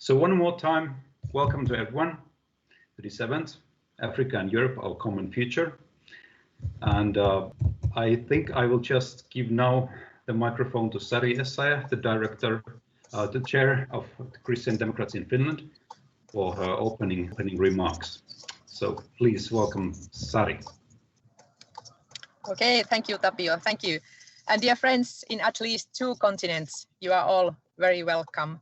So one more time, welcome to everyone to this event, Africa and Europe, our common future. And I think I will just give now the microphone to Sari Essayah, the director, the chair of the Christian Democrats in Finland, for her opening remarks. So please welcome Sari. Okay, thank you, Tapio. Thank you. And dear friends in at least 2 continents, you are all very welcome.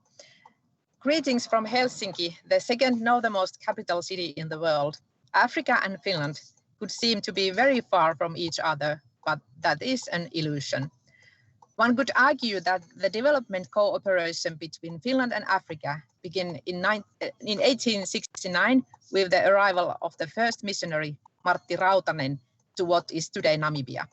Greetings from Helsinki, the second northernmost capital city in the world. Africa and Finland could seem to be very far from each other, but that is an illusion. One could argue that the development cooperation between Finland and Africa began in 1869 with the arrival of the first missionary, Martti Rautanen, to what is today Namibia.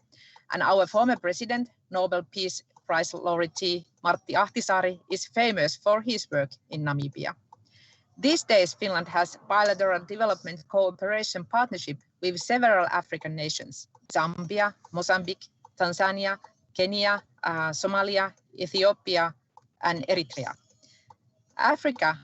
And our former president, Nobel Peace Prize laureate Martti Ahtisaari, is famous for his work in Namibia. These days, Finland has bilateral development cooperation partnership with several African nations: Zambia, Mozambique, Tanzania, Kenya, Somalia, Ethiopia, and Eritrea. Africa,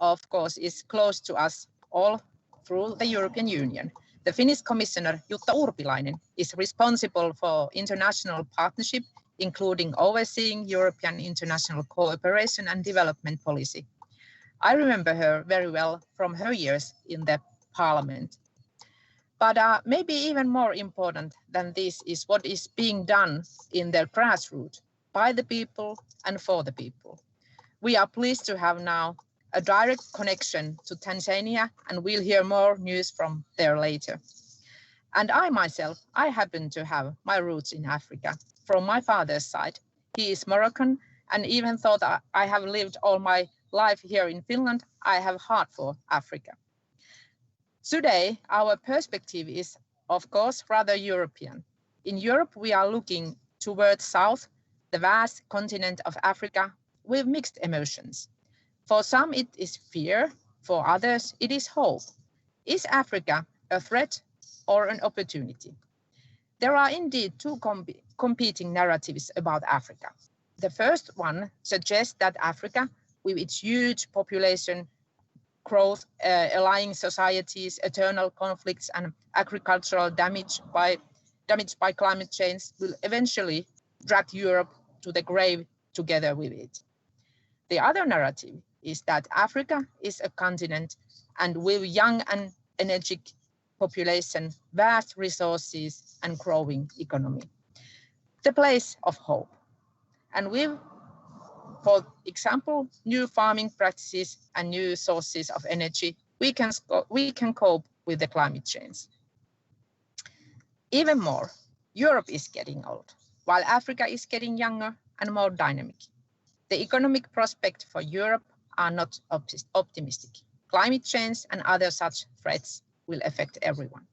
of course, is close to us all through the European Union. The Finnish Commissioner Jutta Urpilainen is responsible for international partnership, including overseeing European international cooperation and development policy. I remember her very well from her years in the parliament. But maybe even more important than this is what is being done in their grassroots by the people and for the people. We are pleased to have now a direct connection to Tanzania, and we'll hear more news from there later. And I myself, I happen to have my roots in Africa from my father's side. He is Moroccan, and even though I have lived all my life here in Finland, I have heart for Africa. Today, our perspective is, of course, rather European. In Europe, we are looking towards south, the vast continent of Africa, with mixed emotions. For some, it is fear. For others, it is hope. Is Africa a threat or an opportunity? There are indeed 2 competing narratives about Africa. The first one suggests that Africa, with its huge population growth, allying societies, eternal conflicts, and agricultural damage by climate change, will eventually drag Europe to the grave together with it. The other narrative is that Africa is a continent, and with young and energetic population, vast resources, and growing economy, the place of hope. And with, for example, new farming practices and new sources of energy, we can cope with the climate change. Even more, Europe is getting old, while Africa is getting younger and more dynamic. The economic prospects for Europe are not optimistic. Climate change and other such threats will affect everyone.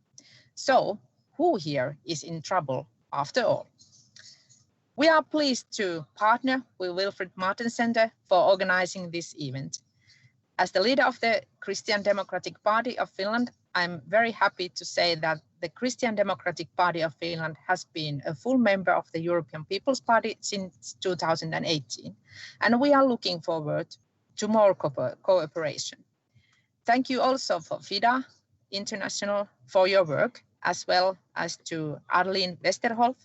So, who here is in trouble after all? We are pleased to partner with Wilfried Martens Center for organizing this event. As the leader of the Christian Democratic Party of Finland, I'm very happy to say that the Christian Democratic Party of Finland has been a full member of the European People's Party since 2018, and we are looking forward to more cooperation. Thank you also for Fida International for your work, as well as to Arleen Westerhof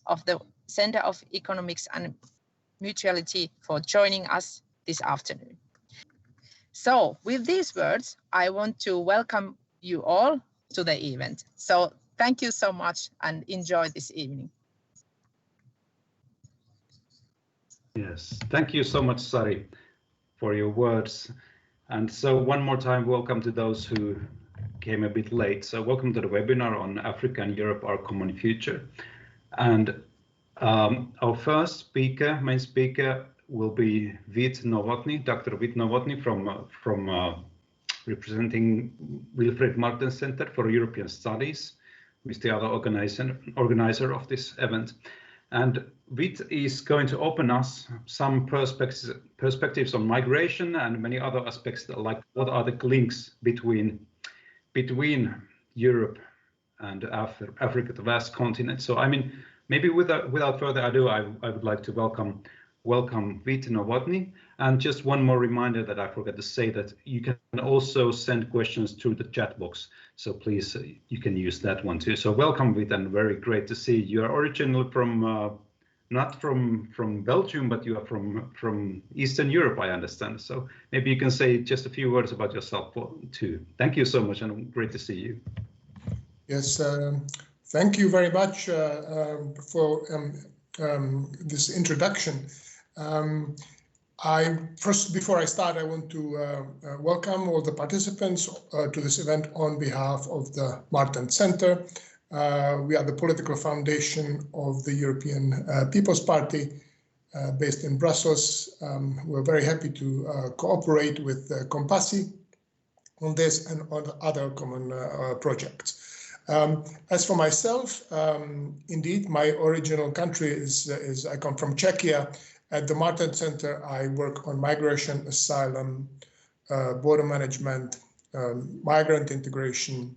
of the Center of Economics and Mutuality for joining us this afternoon. So with these words, I want to welcome you all to the event. So thank you so much and enjoy this evening. Yes, thank you so much, Sari, for your words. And so one more time, welcome to those who came a bit late. So welcome to the webinar on Africa and Europe, our common future. And our first speaker, main speaker, will be Novotný, Dr. Novotný from representing Wilfried Martens Center for European Studies, who is the other organizer of this event. And Vit is going to open us some perspectives on migration and many other aspects, like what are the links between Europe and Africa, the vast continent. So I mean, maybe without further ado, I would like to welcome Vit Novotný. And just one more reminder that I forgot to say, that you can also send questions through the chat box. So please, you can use that one too. So welcome, Vit, and very great to see you. You are originally from, not from Belgium, but you are from Eastern Europe, I understand. So maybe you can say just a few words about yourself too. Thank you so much, and great to see you. Yes, thank you very much for this introduction. Before I start, I want to welcome all the participants to this event on behalf of the Martens Center. We are the political foundation of the European People's Party based in Brussels. We're very happy to cooperate with Kompassi on this and on other common projects. As for myself, indeed, my original country is I come from Czechia. At the Martens Center, I work on migration, asylum, border management, migrant integration,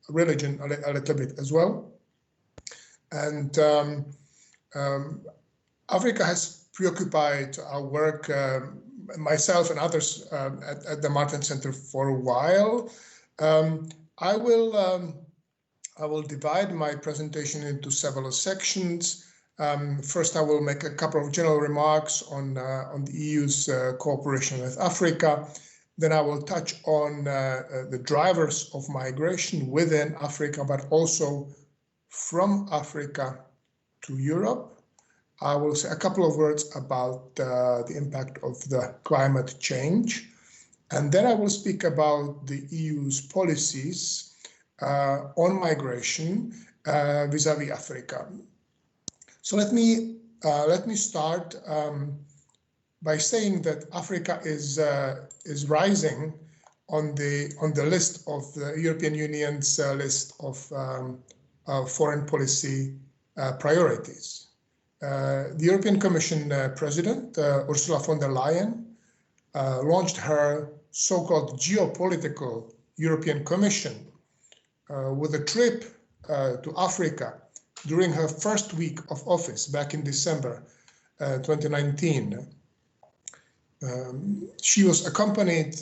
religion a little bit as well. And Africa has preoccupied our work, myself and others at the Martens Center for a while. I will divide my presentation into several sections. First, I will make a couple of general remarks on the EU's cooperation with Africa. Then I will touch on the drivers of migration within Africa, but also from Africa to Europe. I will say a couple of words about the impact of the climate change. And then I will speak about the EU's policies on migration vis-à-vis Africa. So let me start by saying that Africa is rising on the list of the European Union's list of foreign policy priorities. The European Commission President Ursula von der Leyen launched her so-called geopolitical European Commission with a trip to Africa during her first week of office back in December 2019. She was accompanied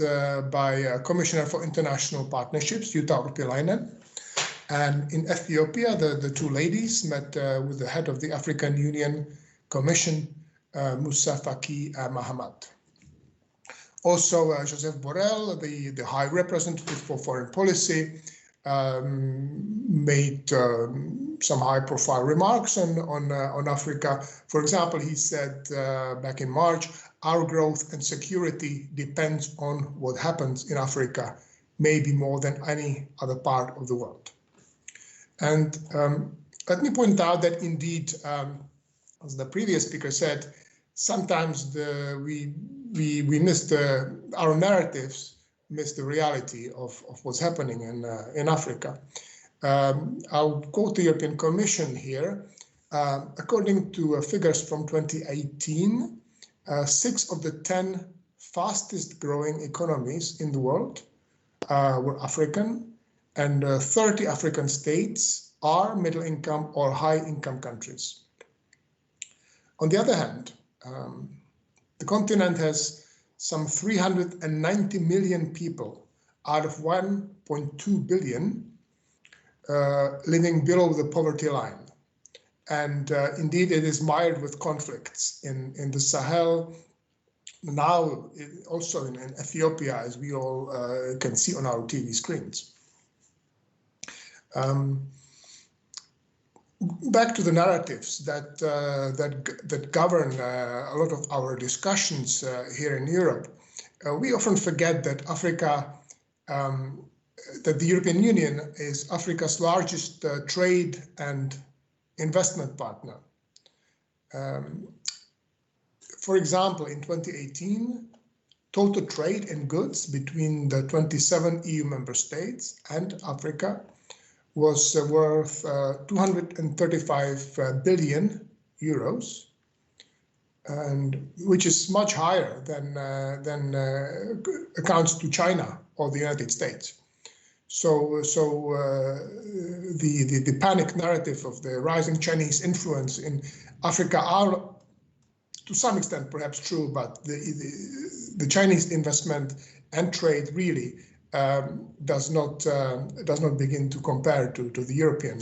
by Commissioner for International Partnerships, Jutta Urpilainen. And in Ethiopia, the two ladies met with the head of the African Union Commission, Moussa Faki Mahamat. Also, Joseph Borrell, the High Representative for Foreign Policy, made some high-profile remarks on Africa. For example, he said back in March, our growth and security depends on what happens in Africa, maybe more than any other part of the world. And let me point out that indeed, as the previous speaker said, sometimes we miss our narratives miss the reality of what's happening in Africa. I'll quote the European Commission here. According to figures from 2018, 6 of the 10 fastest growing economies in the world were African, and 30 African states are middle income or high income countries. On the other hand, the continent has some 390 million people out of 1.2 billion living below the poverty line. And indeed, it is mired with conflicts in the Sahel, now also in Ethiopia, as we all can see on our TV screens. Back to the narratives that govern a lot of our discussions here in Europe. We often forget that that the European Union is Africa's largest trade and investment partner. For example, in 2018, total trade in goods between the 27 EU member states and Africa was worth 235 billion euros, and which is much higher than accounts to China or the United States. So the panic narrative of the rising Chinese influence in Africa are, to some extent perhaps true, but the Chinese investment and trade really does not begin to compare to the European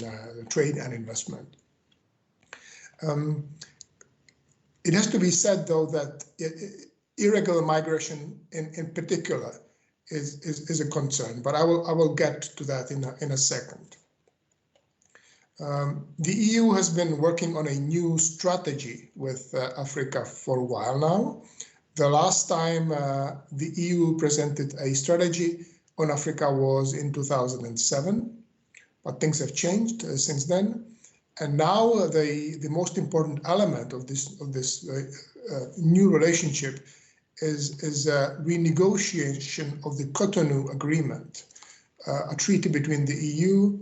trade and investment. It has to be said, though, that irregular migration in particular is a concern, but I will get to that in a second. The EU has been working on a new strategy with Africa for a while now. The last time the EU presented a strategy on Africa was in 2007, but things have changed since then. And now the most important element of this new relationship is renegotiation of the Cotonou Agreement, a treaty between the EU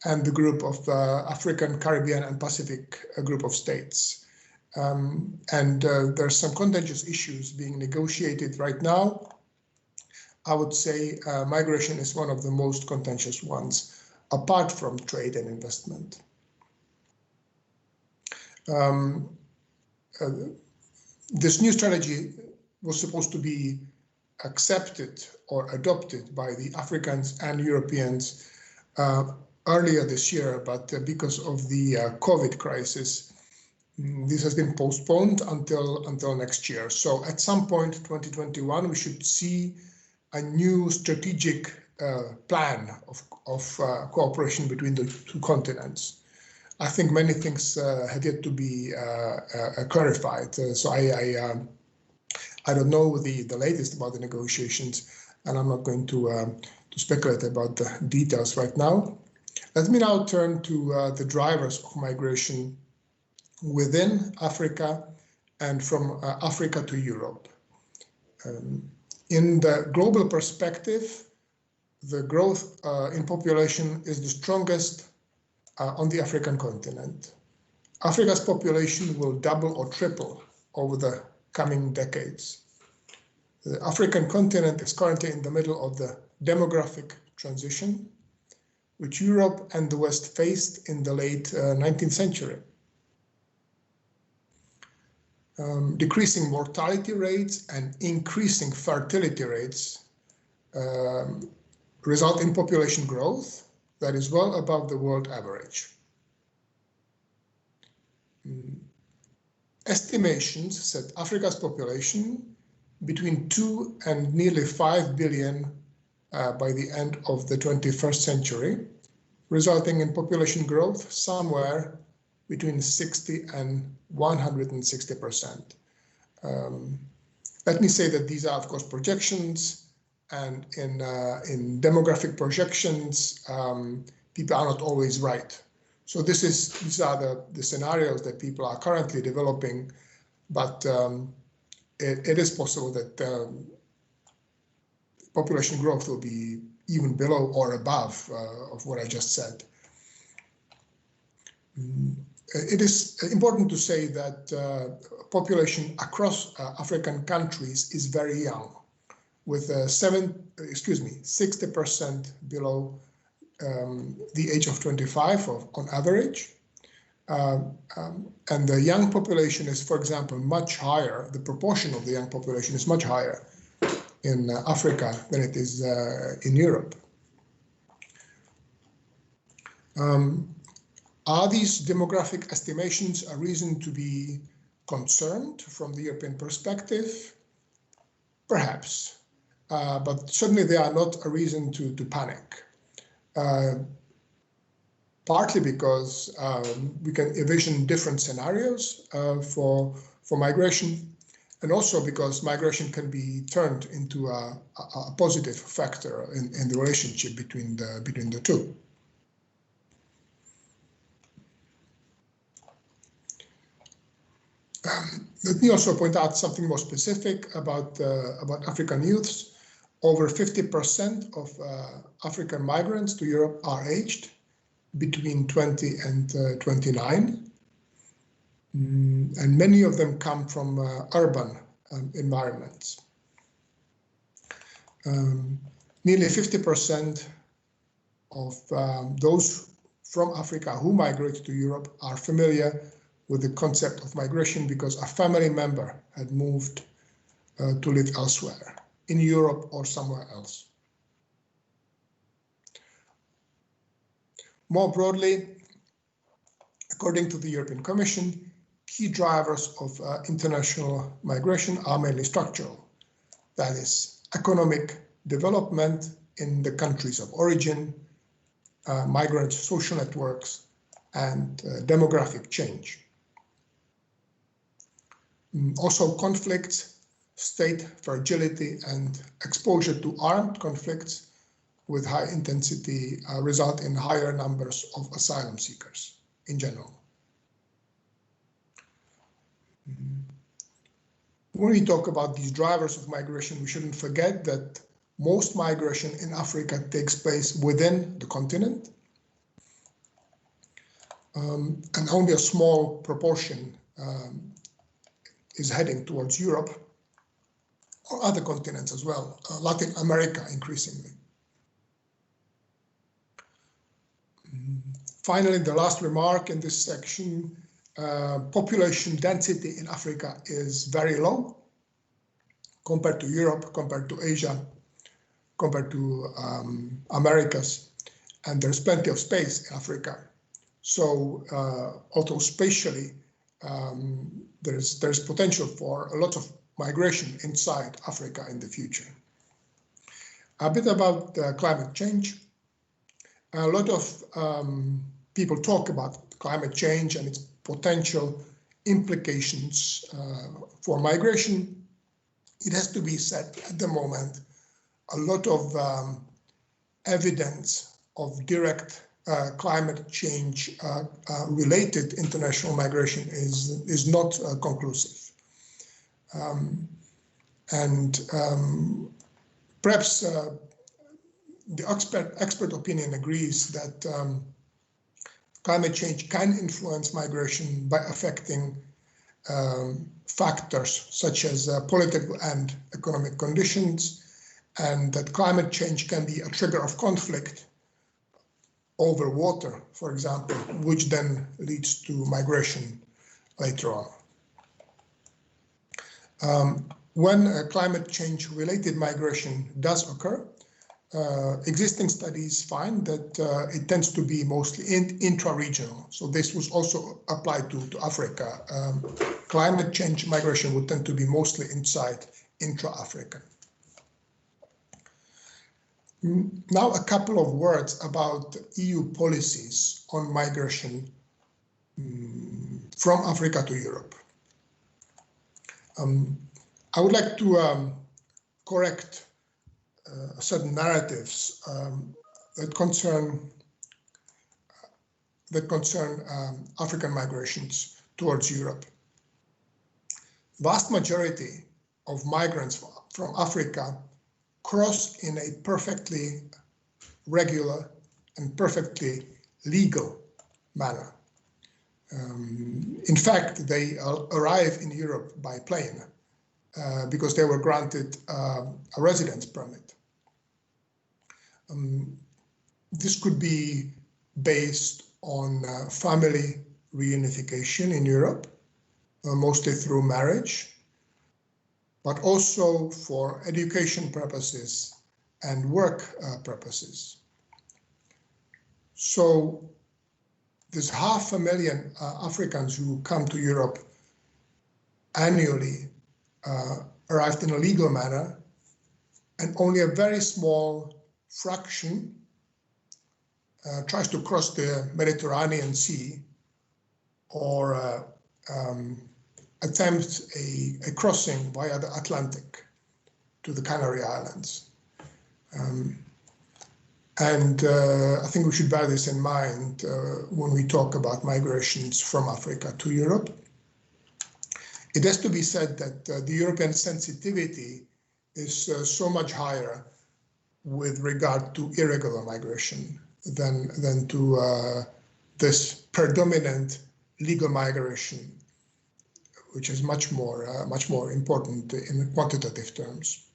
and the group of African, Caribbean, and Pacific group of states. There are some contentious issues being negotiated right now. I would say migration is one of the most contentious ones, apart from trade and investment. This new strategy was supposed to be accepted or adopted by the Africans and Europeans earlier this year, but because of the COVID crisis, this has been postponed until next year. So at some point, 2021, we should see a new strategic plan of cooperation between the two continents. I think many things had yet to be clarified. So I don't know the latest about the negotiations, and I'm not going to speculate about the details right now. Let me now turn to the drivers of migration within Africa and from Africa to Europe. In the global perspective, the growth in population is the strongest on the African continent. Africa's population will double or triple over the coming decades. The African continent is currently in the middle of the demographic transition, which Europe and the West faced in the late 19th century. Decreasing mortality rates and increasing fertility rates result in population growth that is well above the world average. Estimations set Africa's population between 2 and nearly 5 billion by the end of the 21st century, resulting in population growth somewhere between 60 and 160%. Let me say that these are, of course, projections, and in demographic projections, people are not always right. So these are the scenarios that people are currently developing, but it is possible that population growth will be even below or above of what I just said. It is important to say that population across African countries is very young, with 60% below the age of 25 on average. And the young population is, for example, much higher. The proportion of the young population is much higher in Africa than it is in Europe. Are these demographic estimations a reason to be concerned from the European perspective? Perhaps, but certainly they are not a reason to panic. Partly because we can envision different scenarios for migration, and also because migration can be turned into a positive factor in the relationship between the two. Let me also point out something more specific about African youths. Over 50% of African migrants to Europe are aged between 20 and 29. And many of them come from urban environments. Nearly 50% of those from Africa who migrate to Europe are familiar with the concept of migration because a family member had moved to live elsewhere, in Europe or somewhere else. More broadly, according to the European Commission, key drivers of international migration are mainly structural. That is, economic development in the countries of origin, migrant social networks, and demographic change. Also, conflicts, state fragility, and exposure to armed conflicts with high intensity result in higher numbers of asylum seekers in general. When we talk about these drivers of migration, we shouldn't forget that most migration in Africa takes place within the continent, and only a small proportion is heading towards Europe or other continents as well, Latin America increasingly. Finally, the last remark in this section, population density in Africa is very low compared to Europe, compared to Asia, compared to Americas, and there's plenty of space in Africa. So although spatially, there's potential for a lot of migration inside Africa in the future. A bit about climate change. A lot of people talk about climate change and its potential implications for migration. It has to be said at the moment, a lot of evidence of direct climate change related international migration is not conclusive. Perhaps the expert opinion agrees that climate change can influence migration by affecting factors such as political and economic conditions, and that climate change can be a trigger of conflict over water, for example, which then leads to migration later on. When climate change related migration does occur, existing studies find that it tends to be mostly intra-regional. So this was also applied to Africa. Climate change migration would tend to be mostly inside intra-African. Now a couple of words about EU policies on migration from Africa to Europe. I would like to correct certain narratives that concern African migrations towards Europe. Vast majority of migrants from Africa cross in a perfectly regular and perfectly legal manner. In fact, they arrive in Europe by plane because they were granted a residence permit. This could be based on family reunification in Europe, mostly through marriage, but also for education purposes and work purposes. So there's 500,000 Africans who come to Europe annually, arrived in a legal manner, and only a very small fraction tries to cross the Mediterranean Sea or attempt a crossing via the Atlantic to the Canary Islands. I think we should bear this in mind when we talk about migrations from Africa to Europe. It has to be said that the European sensitivity is so much higher with regard to irregular migration than to this predominant legal migration, which is much more important in quantitative terms.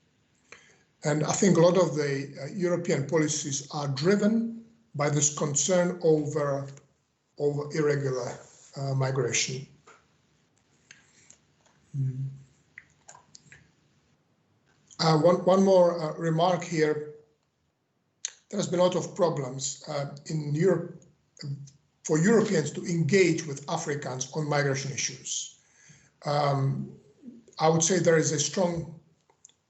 And I think a lot of the European policies are driven by this concern over irregular migration. One more remark here. There's been a lot of problems in Europe for Europeans to engage with Africans on migration issues. I would say there is a strong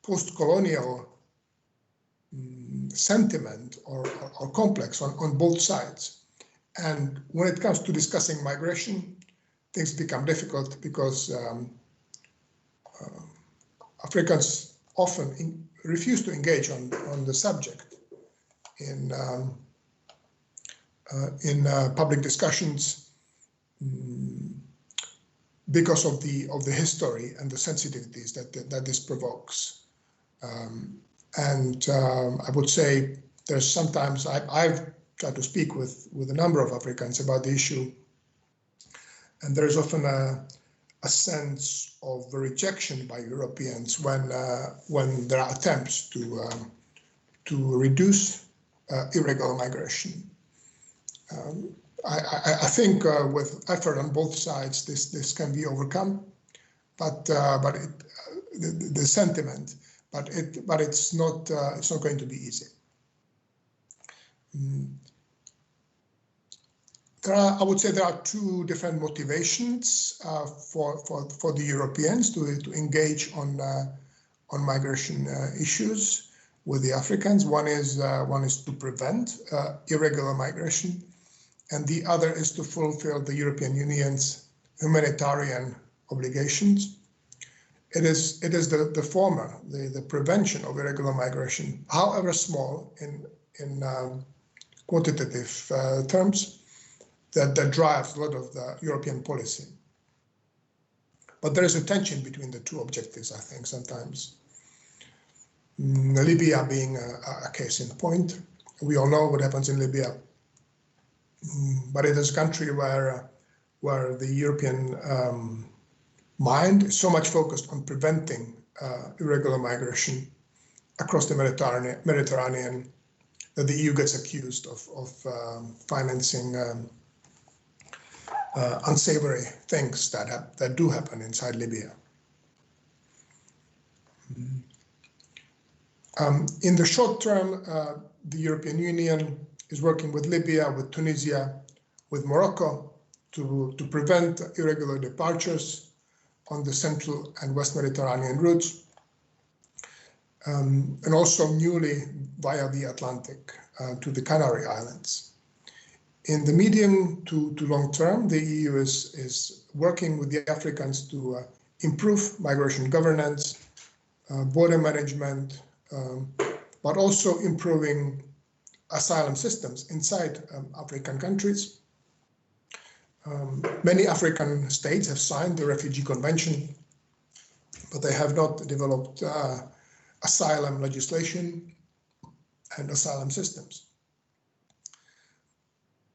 post-colonial sentiment or complex on both sides. And when it comes to discussing migration, things become difficult because Africans often refuse to engage on the subject in public discussions because of the history and the sensitivities that this provokes. I would say there's sometimes I've tried to speak with a number of Africans about the issue, and there is often a sense of rejection by Europeans when there are attempts to reduce irregular migration. I think with effort on both sides, this can be overcome, but the sentiment, but it's not going to be easy. I would say there are two different motivations for the Europeans to engage on migration issues with the Africans. One is to prevent irregular migration, and the other is to fulfill the European Union's humanitarian obligations. It is the former, the prevention of irregular migration, however small in quantitative terms, that drives a lot of the European policy. But there is a tension between the two objectives, I think, sometimes. Libya being a case in point. We all know what happens in Libya. But it is a country where the European mind is so much focused on preventing irregular migration across the Mediterranean that the EU gets accused of financing unsavory things that do happen inside Libya. In the short term, the European Union is working with Libya, with Tunisia, with Morocco to prevent irregular departures on the central and West Mediterranean routes, and also newly via the Atlantic to the Canary Islands. In the medium to long term, the EU is working with the Africans to improve migration governance, border management, but also improving asylum systems inside African countries. Many African states have signed the Refugee Convention, but they have not developed asylum legislation and asylum systems.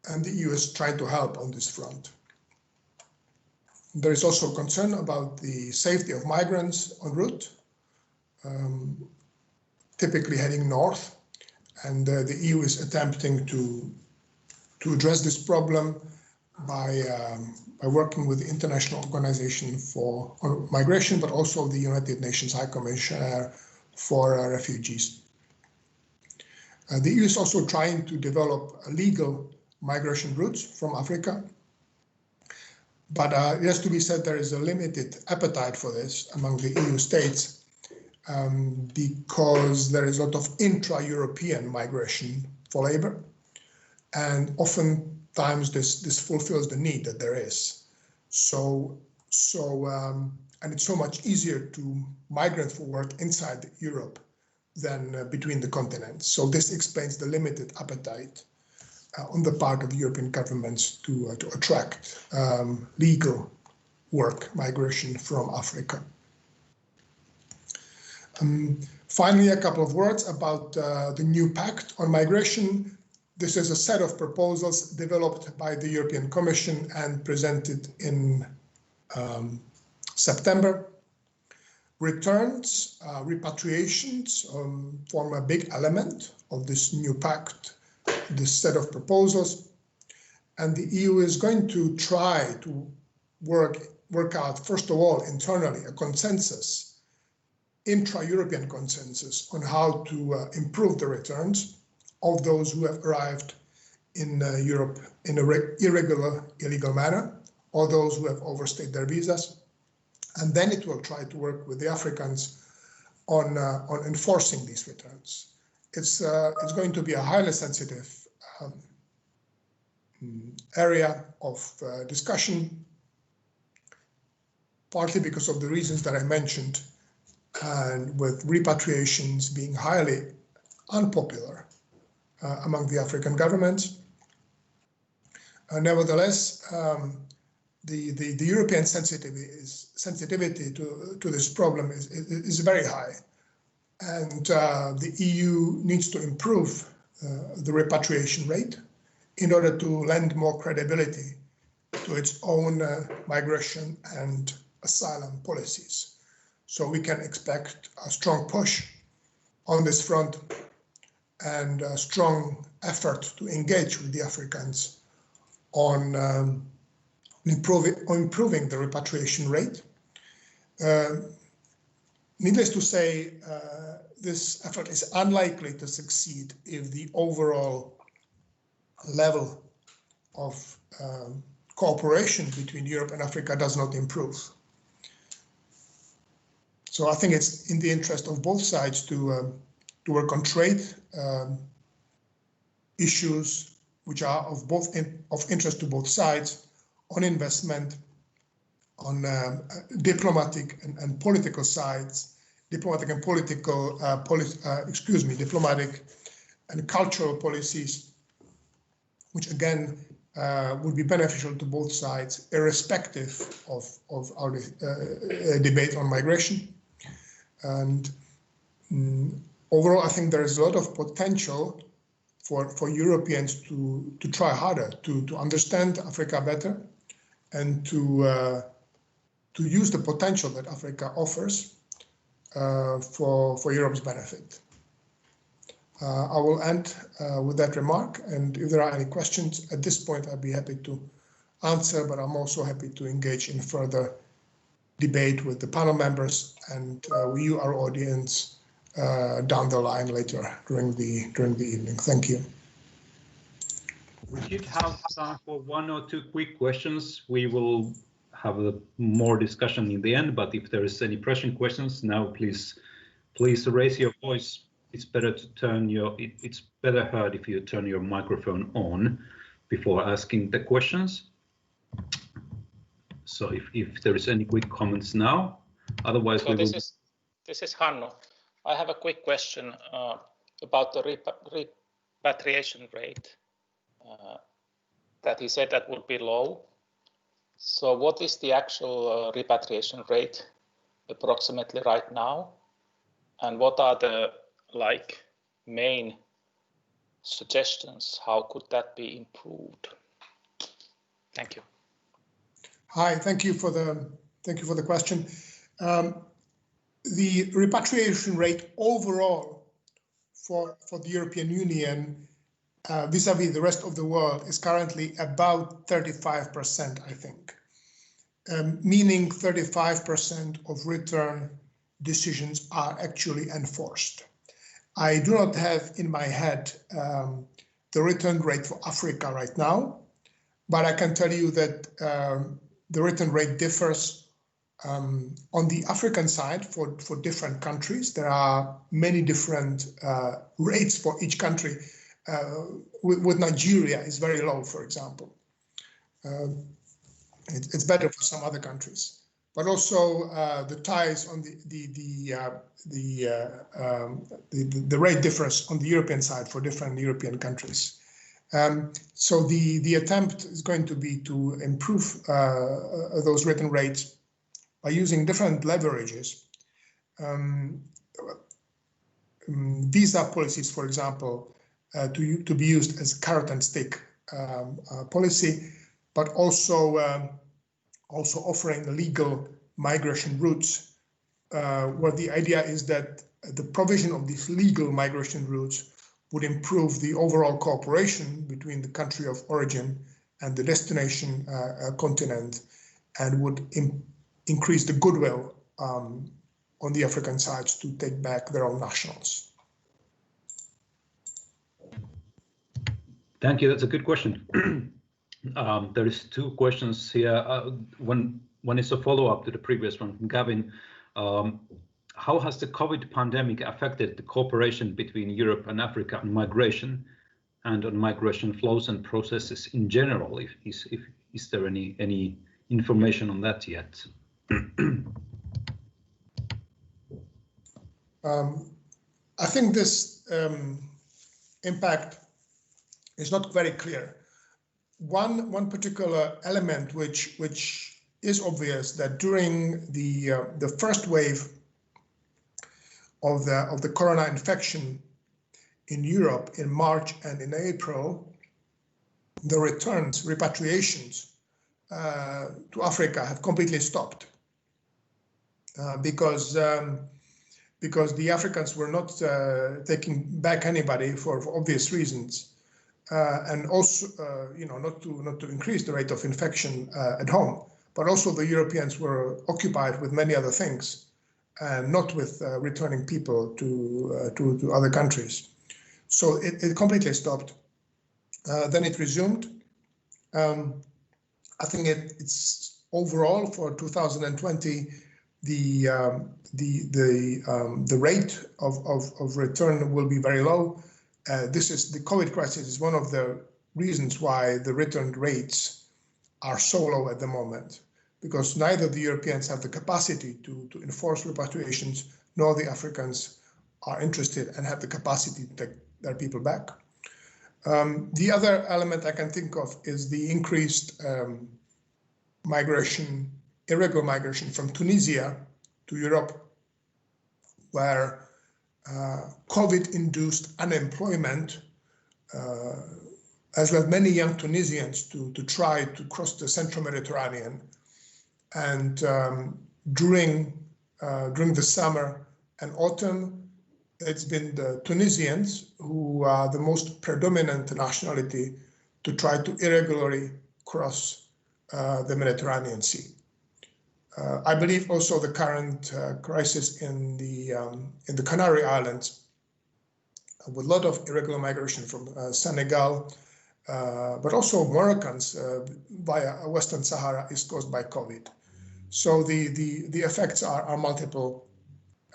And the EU is trying to help on this front. There is also concern about the safety of migrants en route, typically heading north. And the EU is attempting to address this problem by working with the International Organization for Migration, but also the United Nations High Commissioner for Refugees. The EU is also trying to develop legal migration routes from Africa. But it has to be said there is a limited appetite for this among the EU states because there is a lot of intra-European migration for labor. And oftentimes this fulfills the need that there is. And it's so much easier to migrate for work inside Europe than between the continents. So this explains the limited appetite on the part of European governments to attract legal work migration from Africa. Finally, a couple of words about the new pact on migration. This is a set of proposals developed by the European Commission and presented in September. Returns, repatriations form a big element of this new pact, this set of proposals. And the EU is going to try to work work out, first of all, internally, a consensus, intra-European consensus on how to improve the returns of those who have arrived in Europe in an illegal manner, or those who have overstayed their visas. And then it will try to work with the Africans on enforcing these returns. It's going to be a highly sensitive area of discussion, partly because of the reasons that I mentioned, and with repatriations being highly unpopular among the African governments. Nevertheless, the European sensitivity to this problem is very high, and the EU needs to improve the repatriation rate in order to lend more credibility to its own migration and asylum policies. So we can expect a strong push on this front and a strong effort to engage with the Africans on improving the repatriation rate. Needless to say, this effort is unlikely to succeed if the overall level of cooperation between Europe and Africa does not improve. So I think it's in the interest of both sides to work on trade issues which are of interest to both sides, on investment, on diplomatic and political sides, diplomatic and cultural policies, which again would be beneficial to both sides, irrespective of our debate on migration. And overall, I think there is a lot of potential for Europeans to try harder, to understand Africa better, and to use the potential that Africa offers for Europe's benefit. I will end with that remark, and if there are any questions at this point, I'd be happy to answer, but I'm also happy to engage in further debate with the panel members and with you, our audience, down the line later during the evening. Thank you. We should have time for one or two quick questions. We will have more discussion in the end, but if there is any pressing questions now, please raise your voice. It's better to it's better heard if you turn your microphone on before asking the questions. So if there is any quick comments now, otherwise so this is Hannu. I have a quick question about the repatriation rate that he said that would be low. So what is the actual repatriation rate approximately right now? And what are the main suggestions? How could that be improved? Thank you. Hi, thank you for the question. The repatriation rate overall for the European Union vis-a-vis the rest of the world is currently about 35%, I think, meaning 35% of return decisions are actually enforced. I do not have in my head the return rate for Africa right now, but I can tell you that the return rate differs on the African side for different countries. There are many different rates for each country. With Nigeria, it's very low, for example. It's better for some other countries, but also the ties on the rate differs on the European side for different European countries. So the attempt is going to be to improve those return rates by using different leverages. Visa policies, for example, to be used as carrot and stick policy, but also offering legal migration routes, where the idea is that the provision of these legal migration routes would improve the overall cooperation between the country of origin and the destination continent and would increase the goodwill on the African sides to take back their own nationals. Thank you. That's a good question. There is two questions here. One is a follow-up to the previous one from Gavin. How has the COVID pandemic affected the cooperation between Europe and Africa on migration and on migration flows and processes in general? Is there any information on that yet? I think this impact is not very clear. One particular element which is obvious, that during the first wave of the corona infection in Europe in March and in April, the repatriations to Africa have completely stopped because the Africans were not taking back anybody for obvious reasons, and also not to increase the rate of infection at home, but also the Europeans were occupied with many other things, and not with returning people to other countries. So it completely stopped. Then it resumed. I think it's overall for 2020, the rate of return will be very low. The COVID crisis is one of the reasons why the return rates are so low at the moment, because neither the Europeans have the capacity to enforce repatriations, nor the Africans are interested and have the capacity to take their people back. The other element I can think of is the increased irregular migration from Tunisia to Europe, where COVID-induced unemployment has led many young Tunisians to try to cross the Central Mediterranean. And during the summer and autumn, it's been the Tunisians who are the most predominant nationality to try to irregularly cross the Mediterranean Sea. I believe also the current crisis in the Canary Islands, with a lot of irregular migration from Senegal, but also Moroccans via Western Sahara, is caused by COVID. So the effects are multiple,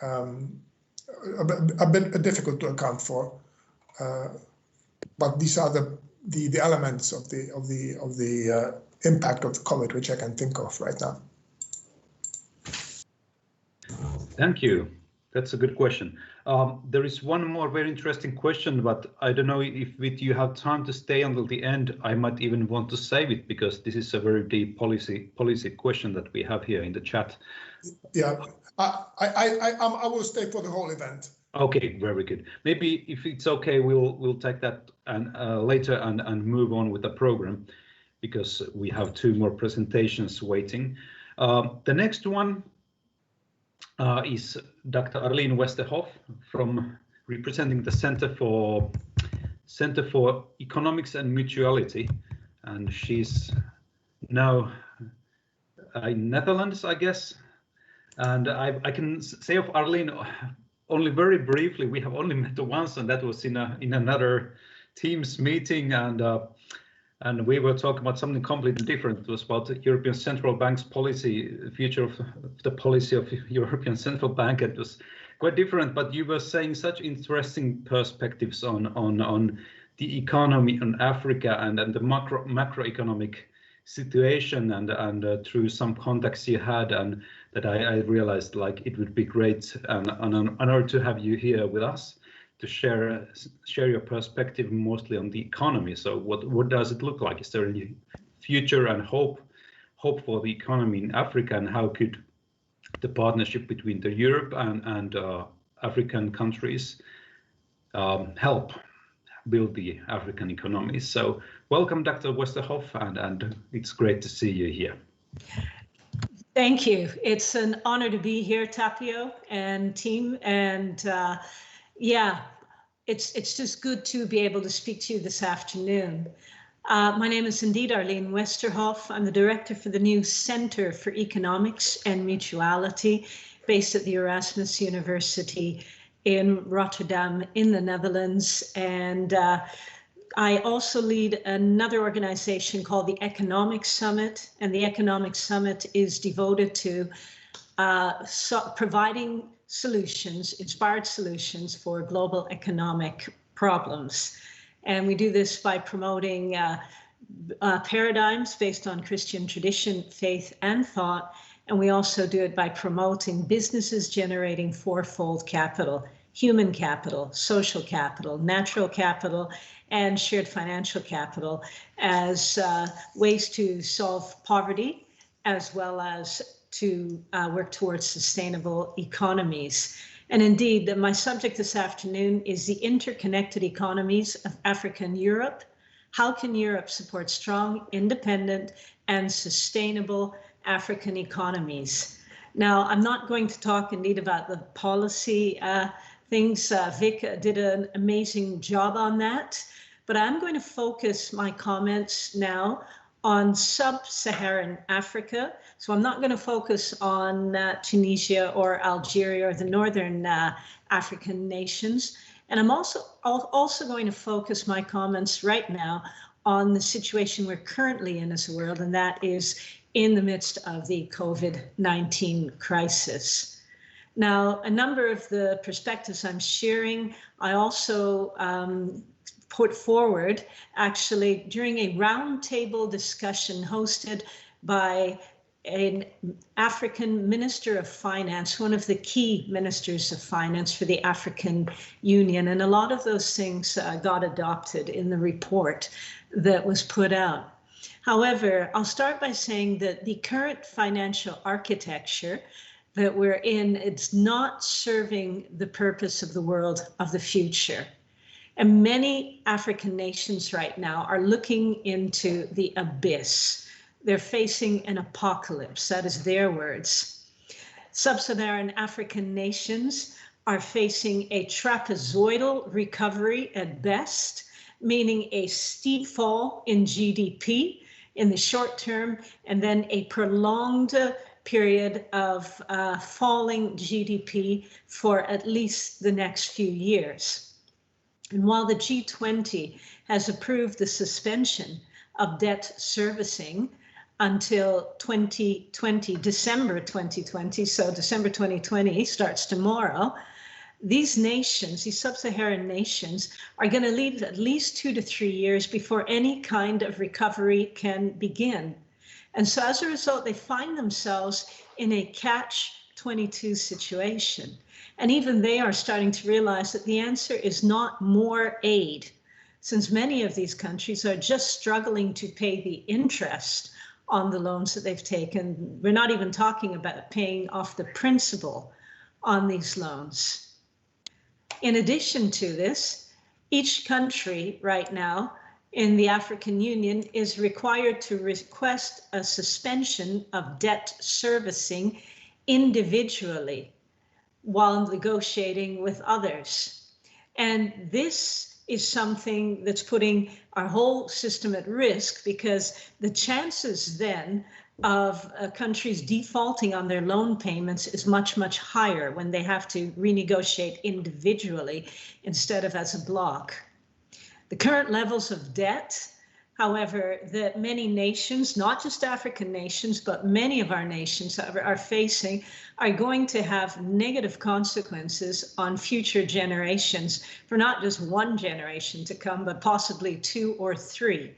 a bit difficult to account for, but these are the elements of the impact of the COVID which I can think of right now. Thank you. That's a good question. There is one more very interesting question, but I don't know if you have time to stay until the end. I might even want to save it, because this is a very deep policy question that we have here in the chat. Yeah, I will stay for the whole event. Okay, very good. Maybe if it's okay, we'll take that and later and move on with the program, because we have two more presentations waiting. The next one is Dr. Arleen Westerhof, from representing the Center for Economics and Mutuality, and she's now in Netherlands, I guess. And I can say of Arleen only very briefly. We have only met once, and that was in another Teams meeting, and we were talking about something completely different. It was about the European Central Bank's policy, the future of the policy of European Central Bank. It was quite different, but you were saying such interesting perspectives on the economy in Africa and the macroeconomic situation, and through some contacts you had, and that I realized like it would be great and an honor to have you here with us to share your perspective mostly on the economy. So what does it look like? Is there any future and hope for the economy in Africa, and how could the partnership between the Europe and African countries help build the African economies? So welcome, Dr. Westerhof, and it's great to see you here. Thank you. It's an honor to be here, Tapio and team, and yeah, it's just good to be able to speak to you this afternoon. My name is indeed Arleen Westerhof. I'm the director for the new Center for Economics and Mutuality, based at the Erasmus University in Rotterdam in the Netherlands. And I also lead another organization called the Economic Summit, and the Economic Summit is devoted to providing solutions, inspired solutions for global economic problems. And we do this by promoting paradigms based on Christian tradition, faith, and thought. And we also do it by promoting businesses generating fourfold capital: human capital, social capital, natural capital, and shared financial capital, as ways to solve poverty, as well as to work towards sustainable economies. And indeed, my subject this afternoon is the interconnected economies of Africa and Europe. How can Europe support strong, independent, and sustainable African economies? Now, I'm not going to talk indeed about the policy things. Vic did an amazing job on that, but I'm going to focus my comments now on sub-Saharan Africa. So I'm not going to focus on Tunisia or Algeria or the northern African nations. And I'm also going to focus my comments right now on the situation we're currently in as a world, and that is in the midst of the COVID-19 crisis. Now, a number of the perspectives I'm sharing, I also put forward actually during a roundtable discussion hosted by an African Minister of Finance, one of the key ministers of finance for the African Union. And a lot of those things got adopted in the report that was put out. However, I'll start by saying that the current financial architecture that we're in, it's not serving the purpose of the world of the future. And many African nations right now are looking into the abyss. They're facing an apocalypse. That is their words. Sub-Saharan African nations are facing a trapezoidal recovery at best, meaning a steep fall in GDP in the short term, and then a prolonged period of falling GDP for at least the next few years. And while the G20 has approved the suspension of debt servicing until 2020, December 2020, so December 2020 starts tomorrow, these nations, these sub-Saharan nations, are going to need at least 2 to 3 years before any kind of recovery can begin. And so as a result, they find themselves in a catch-22 situation. And even they are starting to realize that the answer is not more aid, since many of these countries are just struggling to pay the interest on the loans that they've taken. We're not even talking about paying off the principal on these loans. In addition to this, each country right now in the African Union is required to request a suspension of debt servicing individually while negotiating with others. And this is something that's putting our whole system at risk, because the chances then of countries defaulting on their loan payments is much, much higher when they have to renegotiate individually instead of as a bloc. The current levels of debt, however, that many nations, not just African nations, but many of our nations are facing, are going to have negative consequences on future generations, for not just one generation to come, but possibly 2 or 3.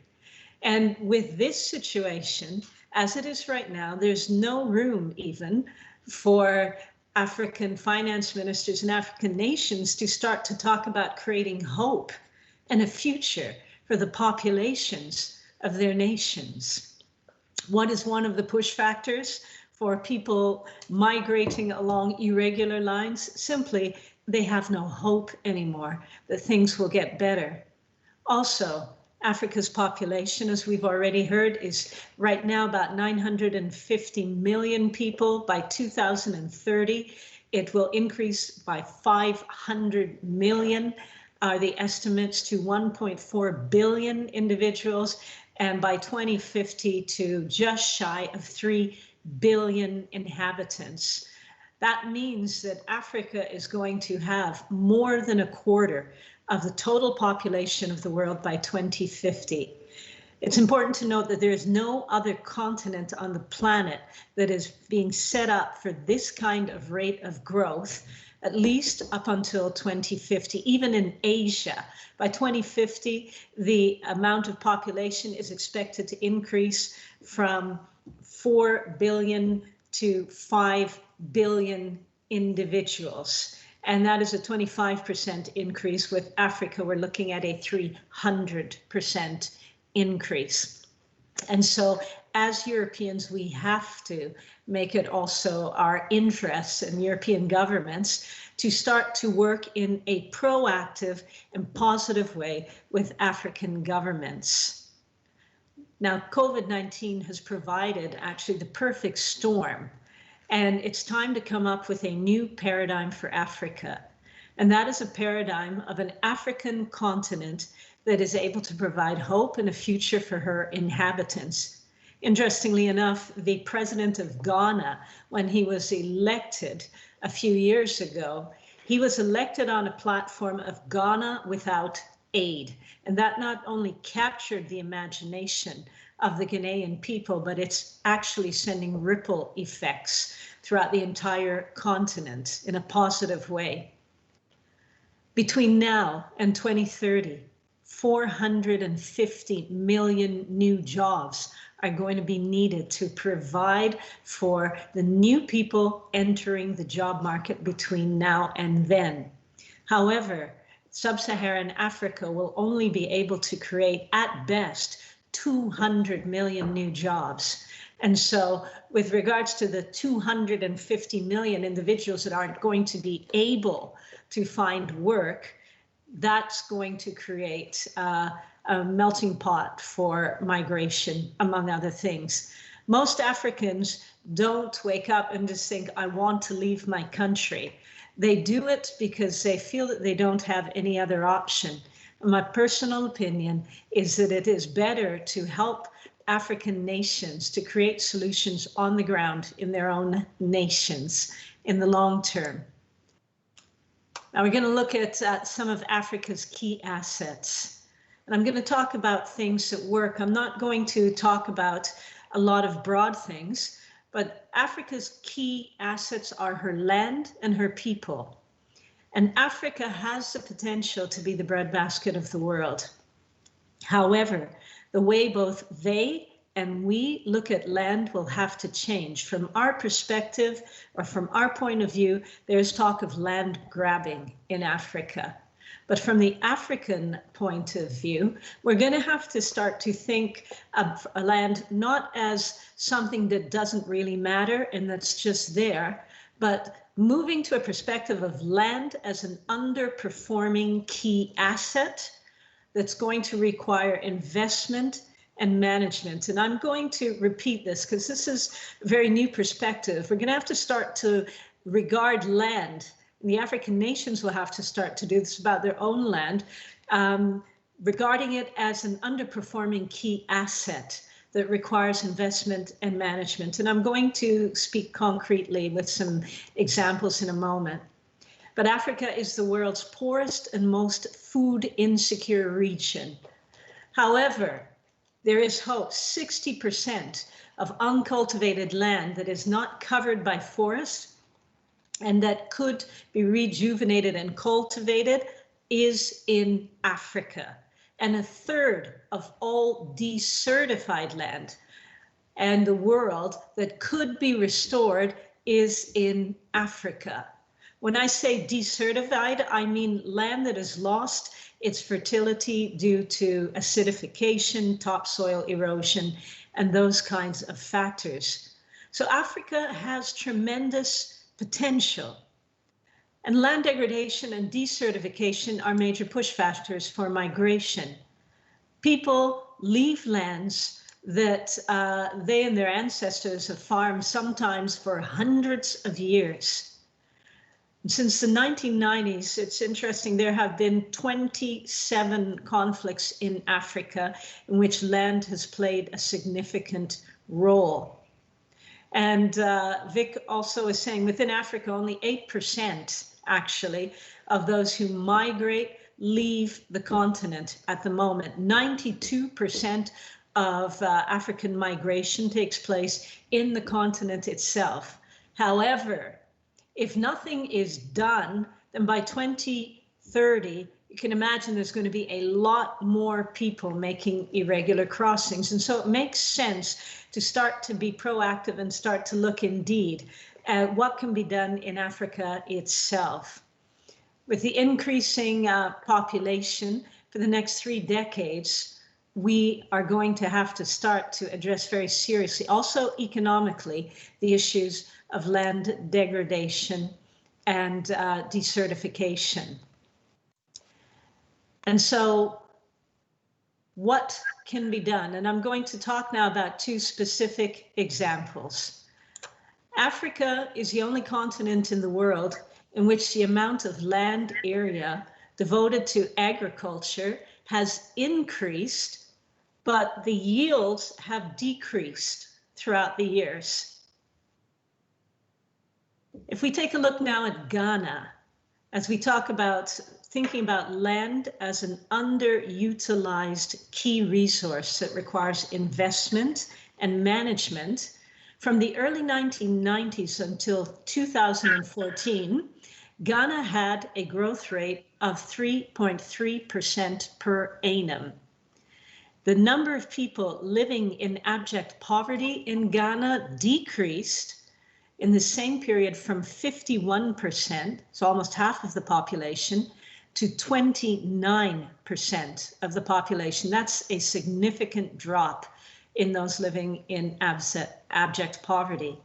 And with this situation, as it is right now, there's no room even for African finance ministers and African nations to start to talk about creating hope and a future for the populations of their nations. What is one of the push factors for people migrating along irregular lines? Simply, they have no hope anymore that things will get better. Also, Africa's population, as we've already heard, is right now about 950 million people. By 2030, it will increase by 500 million. are the estimates, to 1.4 billion individuals, and by 2050 to just shy of 3 billion inhabitants. That means that Africa is going to have more than a quarter of the total population of the world by 2050. It's important to note that there is no other continent on the planet that is being set up for this kind of rate of growth, at least up until 2050, even in Asia. By 2050, the amount of population is expected to increase from 4 billion to 5 billion individuals. And that is a 25% increase. With Africa, we're looking at a 300% increase. And so as Europeans, we have to make it also our interests and European governments to start to work in a proactive and positive way with African governments. Now, COVID-19 has provided actually the perfect storm, and it's time to come up with a new paradigm for Africa. And that is a paradigm of an African continent that is able to provide hope and a future for her inhabitants. Interestingly enough, the president of Ghana, when he was elected a few years ago, he was elected on a platform of Ghana without aid. And that not only captured the imagination of the Ghanaian people, but it's actually sending ripple effects throughout the entire continent in a positive way. Between now and 2030, 450 million new jobs are going to be needed to provide for the new people entering the job market between now and then. However, sub-Saharan Africa will only be able to create, at best, 200 million new jobs. And so with regards to the 250 million individuals that aren't going to be able to find work, that's going to create a melting pot for migration, among other things. Most Africans don't wake up and just think, I want to leave my country. They do it because they feel that they don't have any other option. My personal opinion is that it is better to help African nations to create solutions on the ground in their own nations in the long term. Now we're going to look at some of Africa's key assets. And I'm going to talk about things that work. I'm not going to talk about a lot of broad things, but Africa's key assets are her land and her people. And Africa has the potential to be the breadbasket of the world. However, the way both they and we look at land will have to change. From our perspective, or from our point of view, there's talk of land grabbing in Africa. But from the African point of view, we're going to have to start to think of land not as something that doesn't really matter and that's just there, but moving to a perspective of land as an underperforming key asset that's going to require investment and management. And I'm going to repeat this because this is a very new perspective. We're going to have to start to regard land, and the African nations will have to start to do this about their own land, regarding it as an underperforming key asset that requires investment and management. And I'm going to speak concretely with some examples in a moment. But Africa is the world's poorest and most food insecure region. However, there is hope. 60% of uncultivated land that is not covered by forest and that could be rejuvenated and cultivated is in Africa. And a third of all desertified land and the world that could be restored is in Africa. When I say desertified, I mean land that has lost its fertility due to acidification, topsoil erosion, and those kinds of factors. So Africa has tremendous potential. And land degradation and desertification are major push factors for migration. People leave lands that they and their ancestors have farmed sometimes for hundreds of years. Since the 1990s, it's interesting, there have been 27 conflicts in Africa in which land has played a significant role. And Vic also is saying within Africa, only 8% actually of those who migrate leave the continent at the moment. 92% of African migration takes place in the continent itself. However, if nothing is done, then by 2030, you can imagine there's going to be a lot more people making irregular crossings. And so it makes sense to start to be proactive and start to look indeed at what can be done in Africa itself. With the increasing population for the next 3 decades, we are going to have to start to address very seriously, also economically, the issues of land degradation and desertification. And so what can be done? And I'm going to talk now about 2 specific examples. Africa is the only continent in the world in which the amount of land area devoted to agriculture has increased, but the yields have decreased throughout the years. If we take a look now at Ghana, as we talk about thinking about land as an underutilized key resource that requires investment and management, from the early 1990s until 2014, Ghana had a growth rate of 3.3% per annum. The number of people living in abject poverty in Ghana decreased in the same period from 51%, so almost half of the population, to 29% of the population. That's a significant drop in those living in abject poverty.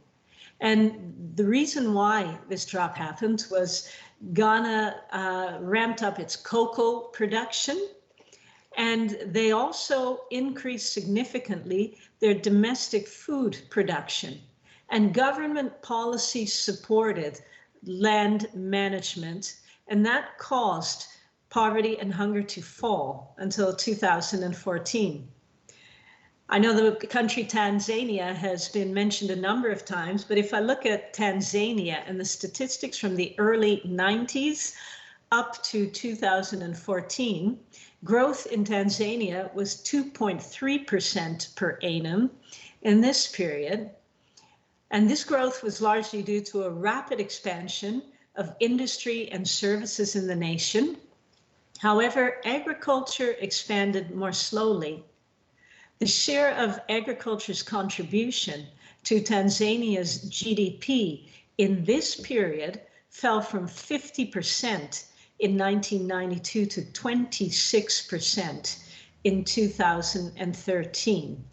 And the reason why this drop happened was Ghana ramped up its cocoa production, and they also increased significantly their domestic food production. And government policy supported land management, and that caused poverty and hunger to fall until 2014. I know the country Tanzania has been mentioned a number of times, but if I look at Tanzania and the statistics from the early 90s up to 2014, growth in Tanzania was 2.3% per annum in this period. And this growth was largely due to a rapid expansion of industry and services in the nation. However, agriculture expanded more slowly. The share of agriculture's contribution to Tanzania's GDP in this period fell from 50% in 1992 to 26% in 2013.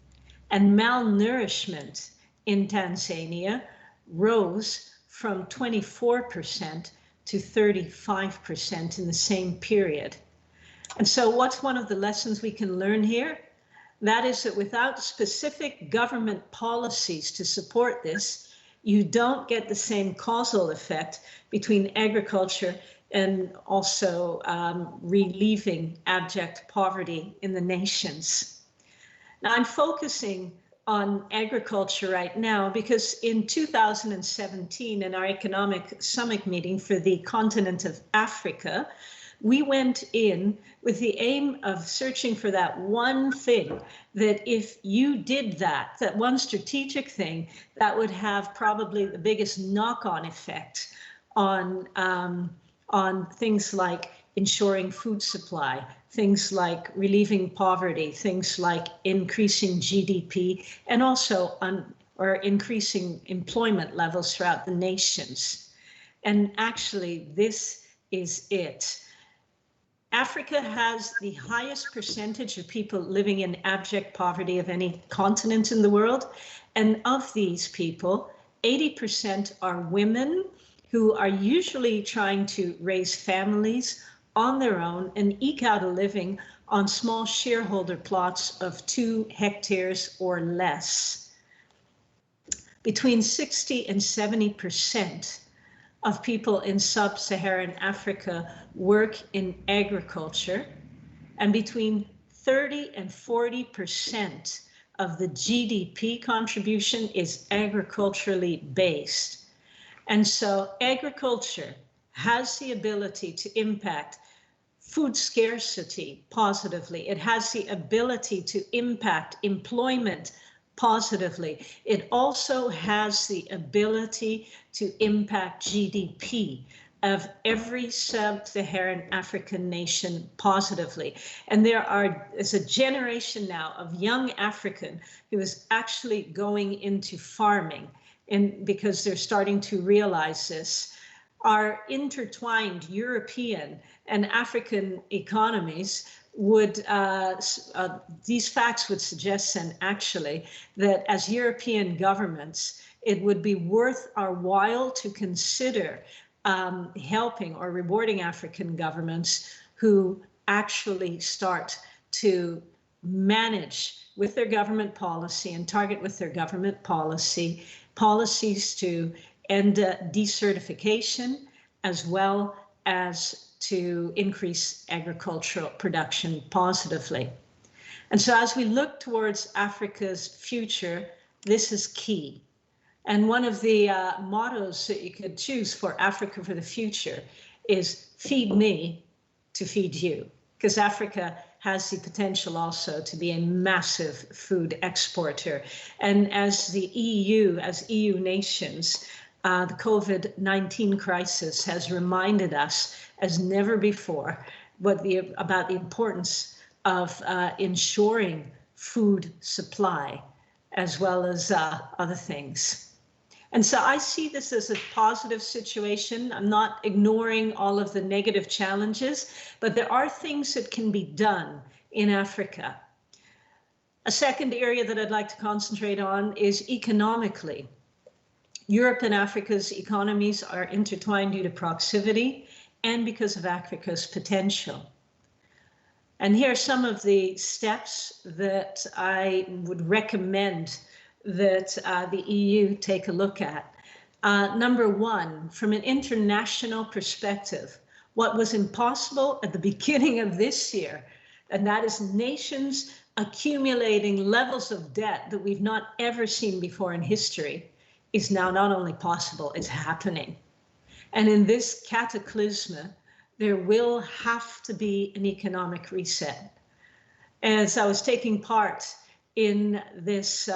And malnourishment in Tanzania rose from 24% to 35% in the same period. And so what's one of the lessons we can learn here? That is that without specific government policies to support this, you don't get the same causal effect between agriculture and also relieving abject poverty in the nations. Now I'm focusing on agriculture right now because in 2017 in our economic summit meeting for the continent of Africa, we went in with the aim of searching for that one thing that if you did that one strategic thing, that would have probably the biggest knock-on effect on things like ensuring food supply, things like relieving poverty, things like increasing GDP, and also increasing employment levels throughout the nations. And actually, this is it. Africa has the highest percentage of people living in abject poverty of any continent in the world. And of these people, 80% are women who are usually trying to raise families on their own and eke out a living on small shareholder plots of 2 hectares or less. Between 60 and 70% of people in sub-Saharan Africa work in agriculture, and between 30 and 40% of the GDP contribution is agriculturally based. And so agriculture has the ability to impact food scarcity positively. It has the ability to impact employment positively. It also has the ability to impact GDP of every sub-Saharan African nation positively. And there's a generation now of young African who is actually going into farming, and because they're starting to realize this. Our intertwined European and African economies would, these facts would suggest then actually that as European governments, it would be worth our while to consider helping or rewarding African governments who actually start to manage with their government policy and target with their government policies to end desertification, as well as to increase agricultural production positively. And so as we look towards Africa's future, this is key. And one of the mottos that you could choose for Africa for the future is feed me to feed you, because Africa has the potential also to be a massive food exporter. And as the EU, as EU nations, the COVID-19 crisis has reminded us as never before about the importance of ensuring food supply, as well as other things. And so I see this as a positive situation. I'm not ignoring all of the negative challenges, but there are things that can be done in Africa. A second area that I'd like to concentrate on is economically. Europe and Africa's economies are intertwined due to proximity and because of Africa's potential. And here are some of the steps that I would recommend that the EU take a look at. Number one, from an international perspective, what was impossible at the beginning of this year, and that is nations accumulating levels of debt that we've not ever seen before in history, is now not only possible, it's happening. And in this cataclysm, there will have to be an economic reset. As I was taking part in this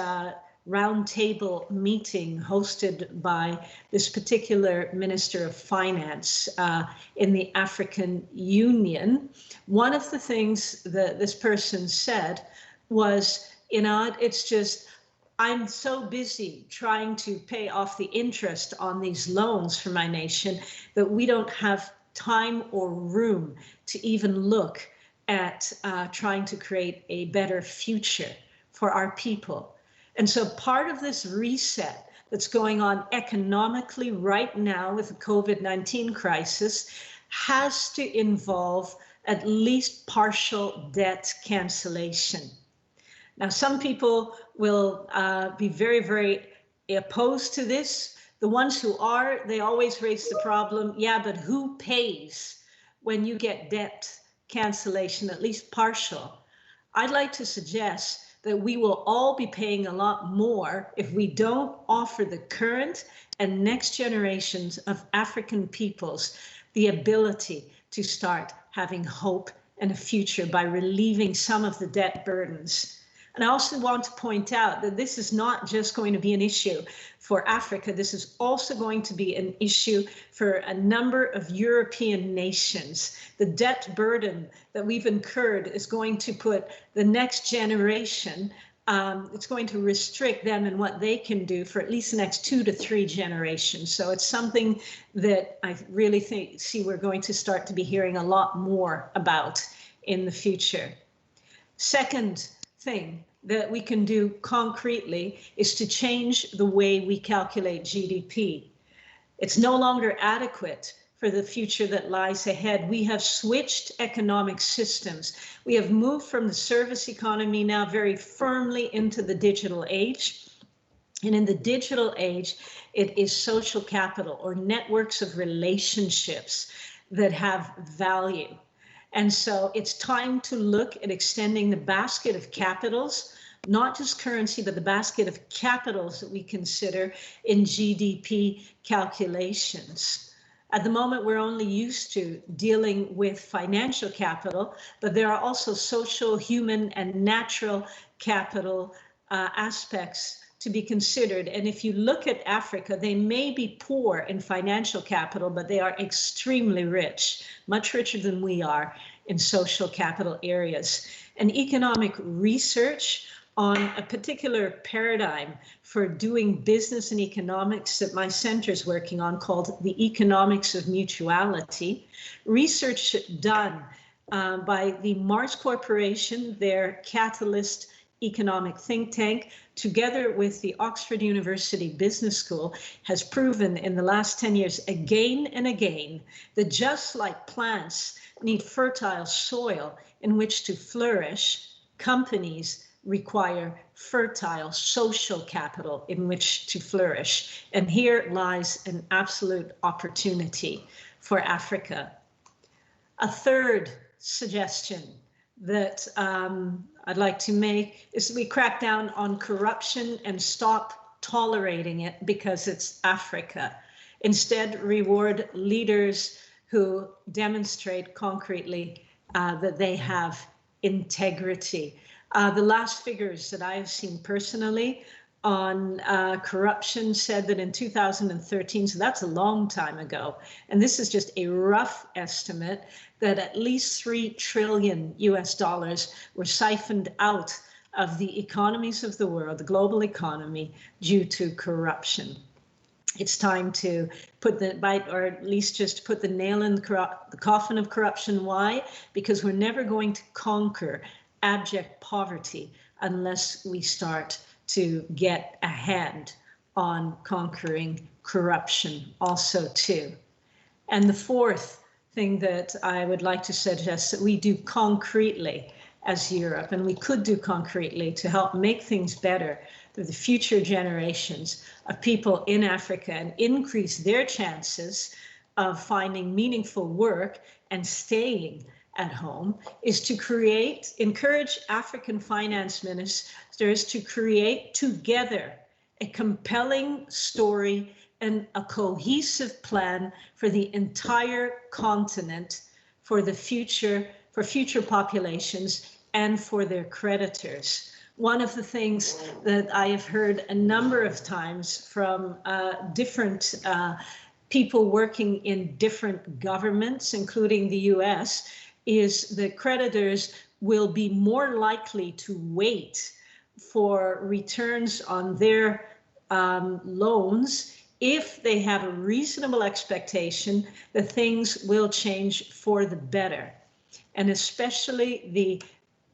roundtable meeting hosted by this particular Minister of Finance in the African Union, one of the things that this person said was, it's just, I'm so busy trying to pay off the interest on these loans for my nation that we don't have time or room to even look at trying to create a better future for our people. And so part of this reset that's going on economically right now with the COVID-19 crisis has to involve at least partial debt cancellation. Now, some people will be very, very opposed to this. The ones who are, they always raise the problem, yeah, but who pays when you get debt cancellation, at least partial? I'd like to suggest that we will all be paying a lot more if we don't offer the current and next generations of African peoples the ability to start having hope and a future by relieving some of the debt burdens. And I also want to point out that this is not just going to be an issue for Africa. This is also going to be an issue for a number of European nations. The debt burden that we've incurred is going to put the next generation, it's going to restrict them in what they can do for at least the next 2 to 3 generations. So it's something that I really see we're going to start to be hearing a lot more about in the future. Second thing that we can do concretely is to change the way we calculate GDP. It's no longer adequate for the future that lies ahead. We have switched economic systems. We have moved from the service economy now very firmly into the digital age. And in the digital age, it is social capital or networks of relationships that have value. And so it's time to look at extending the basket of capitals, not just currency, but the basket of capitals that we consider in GDP calculations. At the moment, we're only used to dealing with financial capital, but there are also social, human, and natural capital aspects to be considered. And if you look at Africa, they may be poor in financial capital, but they are extremely rich, much richer than we are in social capital areas. And economic research on a particular paradigm for doing business and economics that my center is working on, called the economics of mutuality. Research done by the Mars Corporation, their Catalyst economic think tank, together with the Oxford University Business School, has proven in the last 10 years again and again that just like plants need fertile soil in which to flourish, companies require fertile social capital in which to flourish. And here lies an absolute opportunity for Africa. A third suggestion that I'd like to make is that we crack down on corruption and stop tolerating it because it's Africa. Instead, reward leaders who demonstrate concretely that they have integrity. The last figures that I have seen personally on corruption said that in 2013, so that's a long time ago, and this is just a rough estimate, that at least $3 trillion were siphoned out of the economies of the world, the global economy, due to corruption. It's time to put the bite, or at least just put the nail in the coffin of corruption. Why? Because we're never going to conquer abject poverty unless we start to get a hand on conquering corruption also too. And the fourth thing that I would like to suggest that we do concretely as Europe, and we could do concretely to help make things better for the future generations of people in Africa and increase their chances of finding meaningful work and staying at home, is to encourage African finance ministers to create together a compelling story and a cohesive plan for the entire continent, for the future, for future populations, and for their creditors. One of the things that I have heard a number of times from different people working in different governments, including the US, is that creditors will be more likely to wait for returns on their loans if they have a reasonable expectation that things will change for the better. And especially the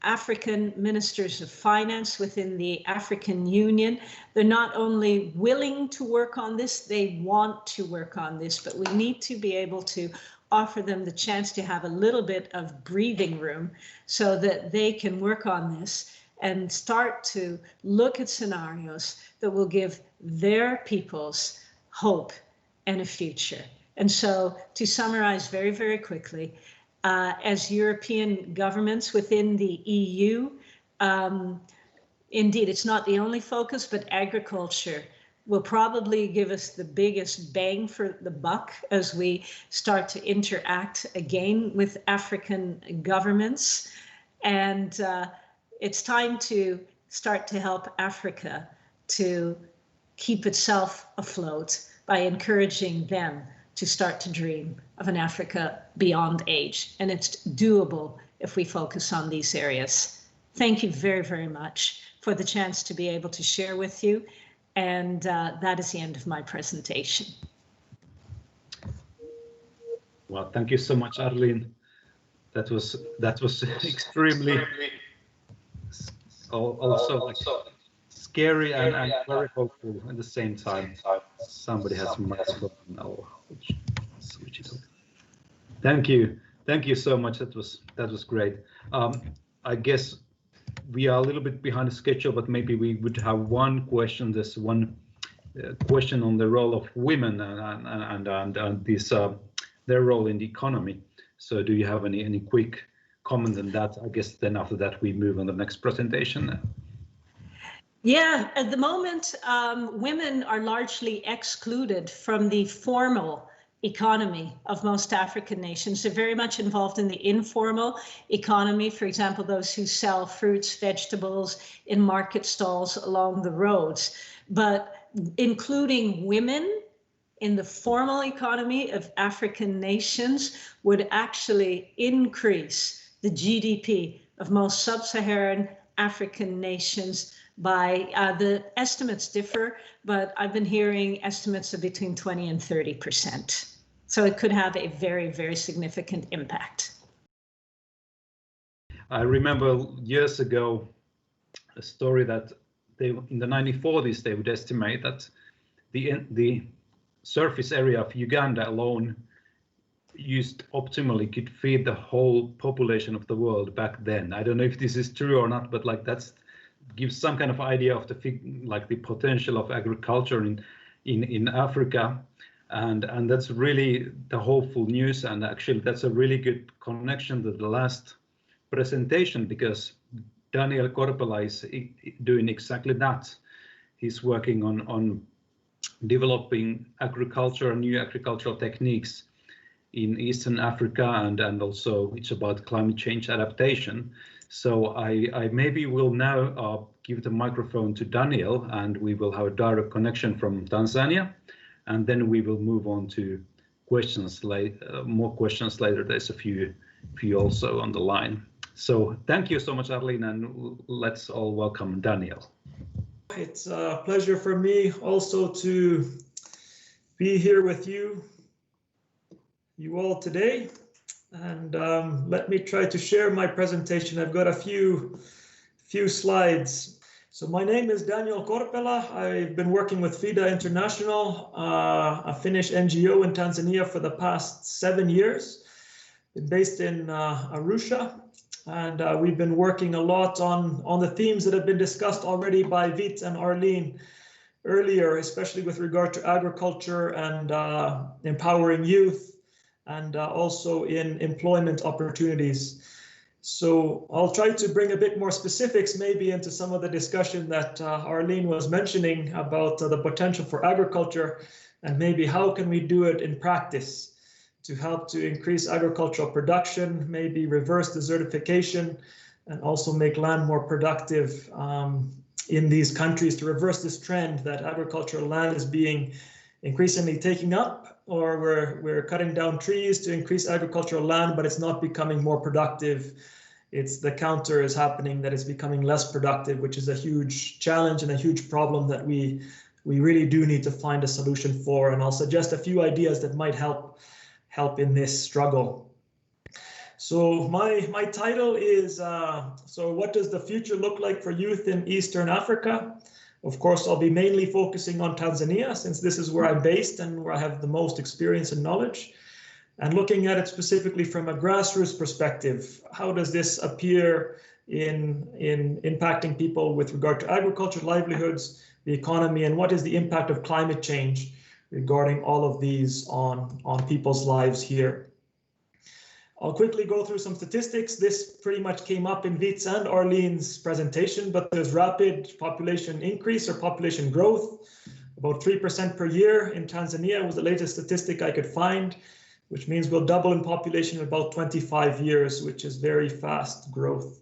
African ministers of finance within the African Union, they're not only willing to work on this, they want to work on this, but we need to be able to offer them the chance to have a little bit of breathing room so that they can work on this and start to look at scenarios that will give their peoples hope and a future. And so, to summarize very, very quickly, as European governments within the EU, indeed, it's not the only focus, but agriculture will probably give us the biggest bang for the buck as we start to interact again with African governments. And it's time to start to help Africa to keep itself afloat by encouraging them to start to dream of an Africa beyond age. And it's doable if we focus on these areas. Thank you very, very much for the chance to be able to share with you. And that is the end of my presentation. Well, thank you so much, Arleen. That was extremely also like scary and very hopeful at the same time. Somebody has a microphone now. Switch it over. Thank you so much. That was great. I guess we are a little bit behind the schedule, but maybe we would have one question. There's one question on the role of women and this their role in the economy. So do you have any quick comment on that? I guess then after that we move on the next presentation. Yeah, at the moment, women are largely excluded from the formal economy of most African nations. They're very much involved in the informal economy. For example, those who sell fruits, vegetables in market stalls along the roads. But including women in the formal economy of African nations would actually increase the GDP of most sub-Saharan African nations by, the estimates differ, but I've been hearing estimates of between 20 and 30%. So it could have a very, very significant impact. I remember years ago a story that they, in the 1940s, they would estimate that the surface area of Uganda alone used optimally could feed the whole population of the world back then. I don't know if this is true or not, but like that's gives some kind of idea of the the potential of agriculture in Africa, and that's really the hopeful news. And actually, that's a really good connection to the last presentation, because Daniel Korpela is doing exactly that. He's working on developing agriculture, new agricultural techniques in Eastern Africa, and also it's about climate change adaptation. So I maybe will now give the microphone to Daniel, and we will have a direct connection from Tanzania, and then we will move on to questions more questions later. There's a few also on the line. So thank you so much, Arleen, and let's all welcome Daniel. It's a pleasure for me also to be here with you all today. And let me try to share my presentation. I've got a few slides. So my name is Daniel Korpela. I've been working with Fida International, a Finnish NGO in Tanzania for the past 7 years. Been based in Arusha, and we've been working a lot on the themes that have been discussed already by Vit and Arleen earlier, especially with regard to agriculture and empowering youth, and also in employment opportunities. So I'll try to bring a bit more specifics maybe into some of the discussion that Arleen was mentioning about the potential for agriculture, and maybe how can we do it in practice to help to increase agricultural production, maybe reverse desertification, and also make land more productive in these countries, to reverse this trend that agricultural land is being increasingly taken up, or we're cutting down trees to increase agricultural land, but it's not becoming more productive. It's the counter is happening, that it's becoming less productive, which is a huge challenge and a huge problem that we really do need to find a solution for. And I'll suggest a few ideas that might help in this struggle. So my title is, so what does the future look like for youth in Eastern Africa? Of course, I'll be mainly focusing on Tanzania, since this is where I'm based and where I have the most experience and knowledge. And looking at it specifically from a grassroots perspective, how does this appear in impacting people with regard to agriculture, livelihoods, the economy, and what is the impact of climate change regarding all of these on people's lives here? I'll quickly go through some statistics. This pretty much came up in Vit's and Arleen's presentation, but there's rapid population increase or population growth, about 3% per year in Tanzania was the latest statistic I could find, which means we'll double in population in about 25 years, which is very fast growth.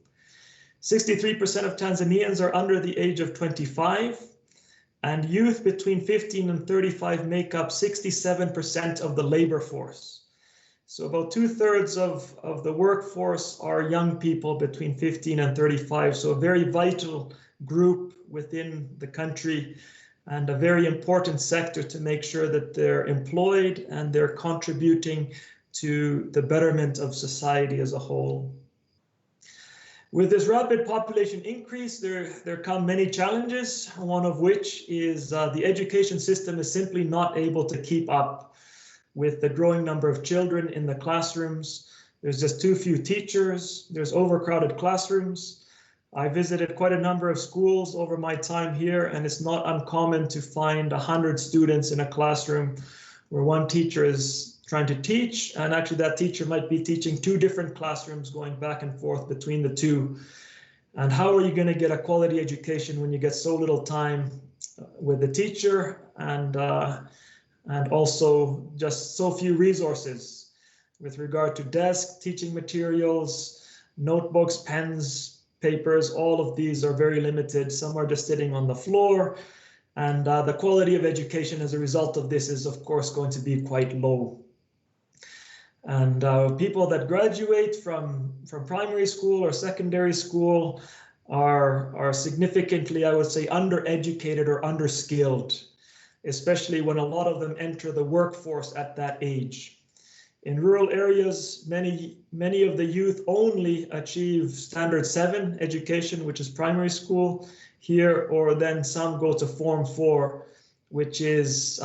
63% of Tanzanians are under the age of 25, and youth between 15 and 35 make up 67% of the labor force. So about 2/3 of the workforce are young people between 15 and 35. So a very vital group within the country, and a very important sector to make sure that they're employed and they're contributing to the betterment of society as a whole. With this rapid population increase, there come many challenges, one of which is the education system is simply not able to keep up with the growing number of children in the classrooms. There's just too few teachers, there's overcrowded classrooms. I visited quite a number of schools over my time here, and it's not uncommon to find 100 students in a classroom where one teacher is trying to teach, and actually that teacher might be teaching 2 different classrooms, going back and forth between the 2. And how are you going to get a quality education when you get so little time with the teacher, and also just so few resources with regard to desk, teaching materials, notebooks, pens, papers? All of these are very limited. Some are just sitting on the floor, and the quality of education as a result of this is of course going to be quite low. And people that graduate from primary school or secondary school are significantly, I would say, undereducated or underskilled, especially when a lot of them enter the workforce at that age. In rural areas, many of the youth only achieve standard 7 education, which is primary school here, or then some go to Form 4, which is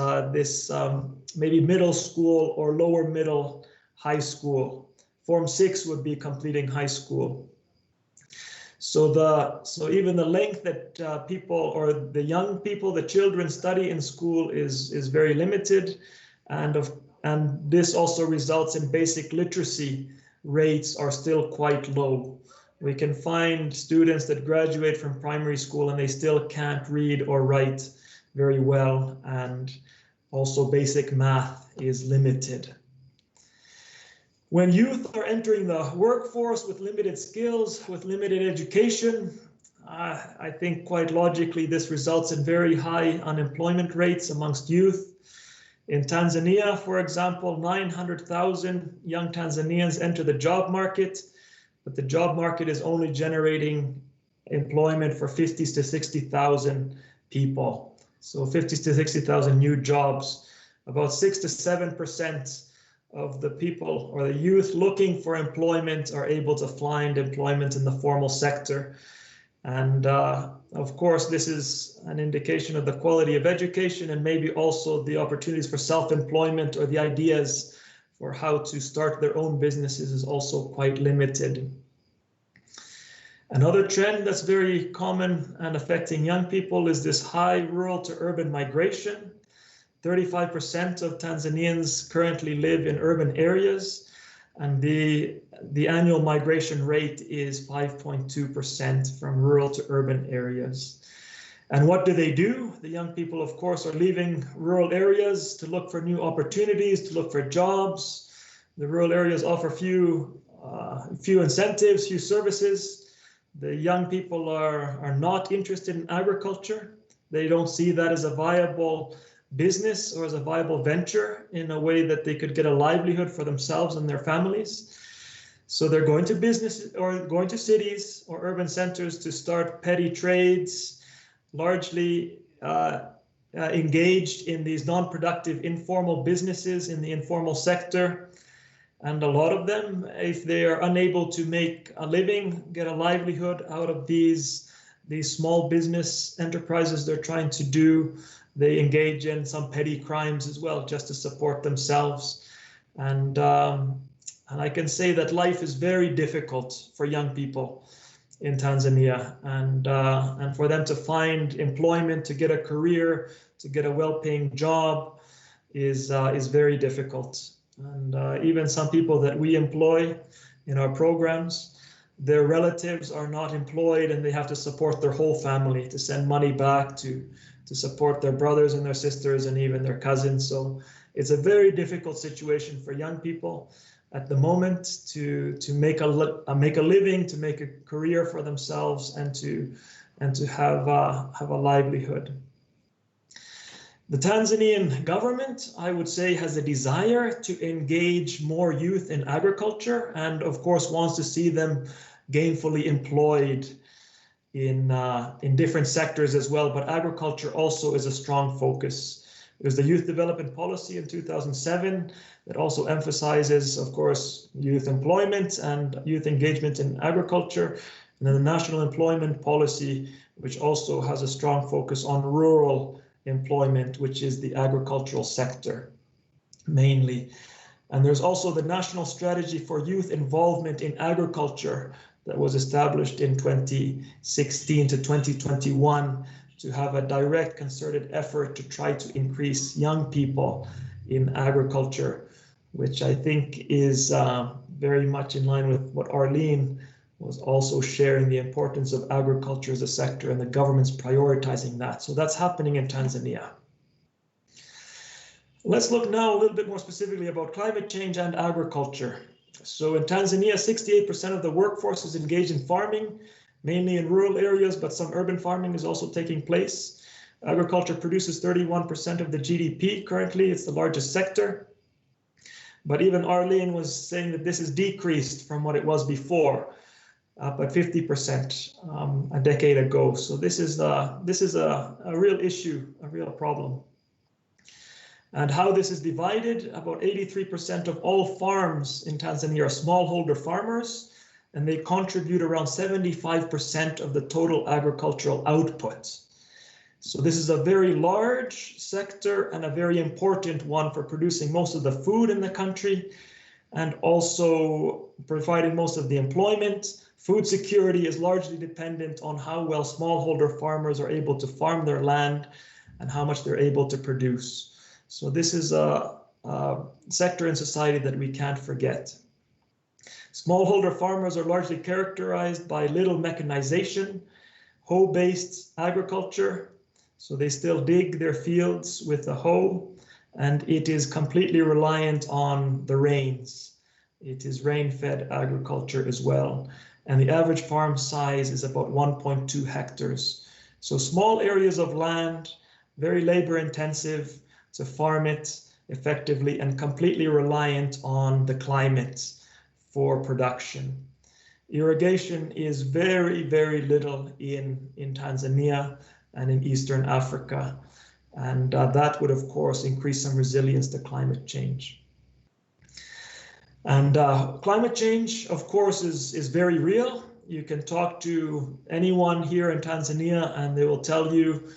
maybe middle school or lower middle high school. Form 6 would be completing high school. So even the length that people, or the young people, the children study in school is very limited, and this also results in basic literacy rates are still quite low. We can find students that graduate from primary school and they still can't read or write very well, and also basic math is limited. When youth are entering the workforce with limited skills, with limited education, I think quite logically this results in very high unemployment rates amongst youth. In Tanzania, for example, 900,000 young Tanzanians enter the job market, but the job market is only generating employment for 50 to 60,000 people. So 50 to 60,000 new jobs. About 6 to 7% of the people or the youth looking for employment are able to find employment in the formal sector. And of course, this is an indication of the quality of education, and maybe also the opportunities for self-employment, or the ideas for how to start their own businesses is also quite limited. Another trend that's very common and affecting young people is this high rural to urban migration. 35% of Tanzanians currently live in urban areas, and the annual migration rate is 5.2% from rural to urban areas. And what do? The young people, of course, are leaving rural areas to look for new opportunities, to look for jobs. The rural areas offer few incentives, few services. The young people are not interested in agriculture. They don't see that as a viable business or as a viable venture in a way that they could get a livelihood for themselves and their families. So they're going to business or going to cities or urban centers to start petty trades, largely engaged in these non-productive informal businesses in the informal sector. And a lot of them, if they are unable to make a living, get a livelihood out of these small business enterprises they're trying to do, they engage in some petty crimes as well, just to support themselves. And I can say that life is very difficult for young people in Tanzania, and for them to find employment, to get a career, to get a well-paying job is very difficult. And even some people that we employ in our programs, their relatives are not employed and they have to support their whole family, to send money back to support their brothers and their sisters and even their cousins. So it's a very difficult situation for young people at the moment to make a living, to make a career for themselves, and to have a livelihood. The Tanzanian government, I would say, has a desire to engage more youth in agriculture, and of course wants to see them gainfully employed in different sectors as well, but agriculture also is a strong focus. There's the Youth Development Policy in 2007 that also emphasizes, of course, youth employment and youth engagement in agriculture, and then the National Employment Policy, which also has a strong focus on rural employment, which is the agricultural sector mainly. And there's also the National Strategy for Youth Involvement in Agriculture that was established in 2016 to 2021 to have a direct concerted effort to try to increase young people in agriculture, which I think is very much in line with what Arleen was also sharing, the importance of agriculture as a sector and the government's prioritizing that. So that's happening in Tanzania. Let's look now a little bit more specifically about climate change and agriculture. So in Tanzania, 68% of the workforce is engaged in farming, mainly in rural areas, but some urban farming is also taking place. Agriculture produces 31% of the GDP currently. It's the largest sector. But even Arleen was saying that this is decreased from what it was before, but 50% a decade ago. So this is a real issue, a real problem. And how this is divided, about 83% of all farms in Tanzania are smallholder farmers, and they contribute around 75% of the total agricultural output. So this is a very large sector and a very important one for producing most of the food in the country and also providing most of the employment. Food security is largely dependent on how well smallholder farmers are able to farm their land and how much they're able to produce. So this is a sector in society that we can't forget. Smallholder farmers are largely characterized by little mechanization, hoe-based agriculture. So they still dig their fields with a hoe, and it is completely reliant on the rains. It is rain-fed agriculture as well. And the average farm size is about 1.2 hectares. So small areas of land, very labor intensive to farm it effectively and completely reliant on the climate for production. Irrigation is very, very little in Tanzania and in Eastern Africa. And that would, of course, increase some resilience to climate change. And climate change, of course, is very real. You can talk to anyone here in Tanzania and they will tell you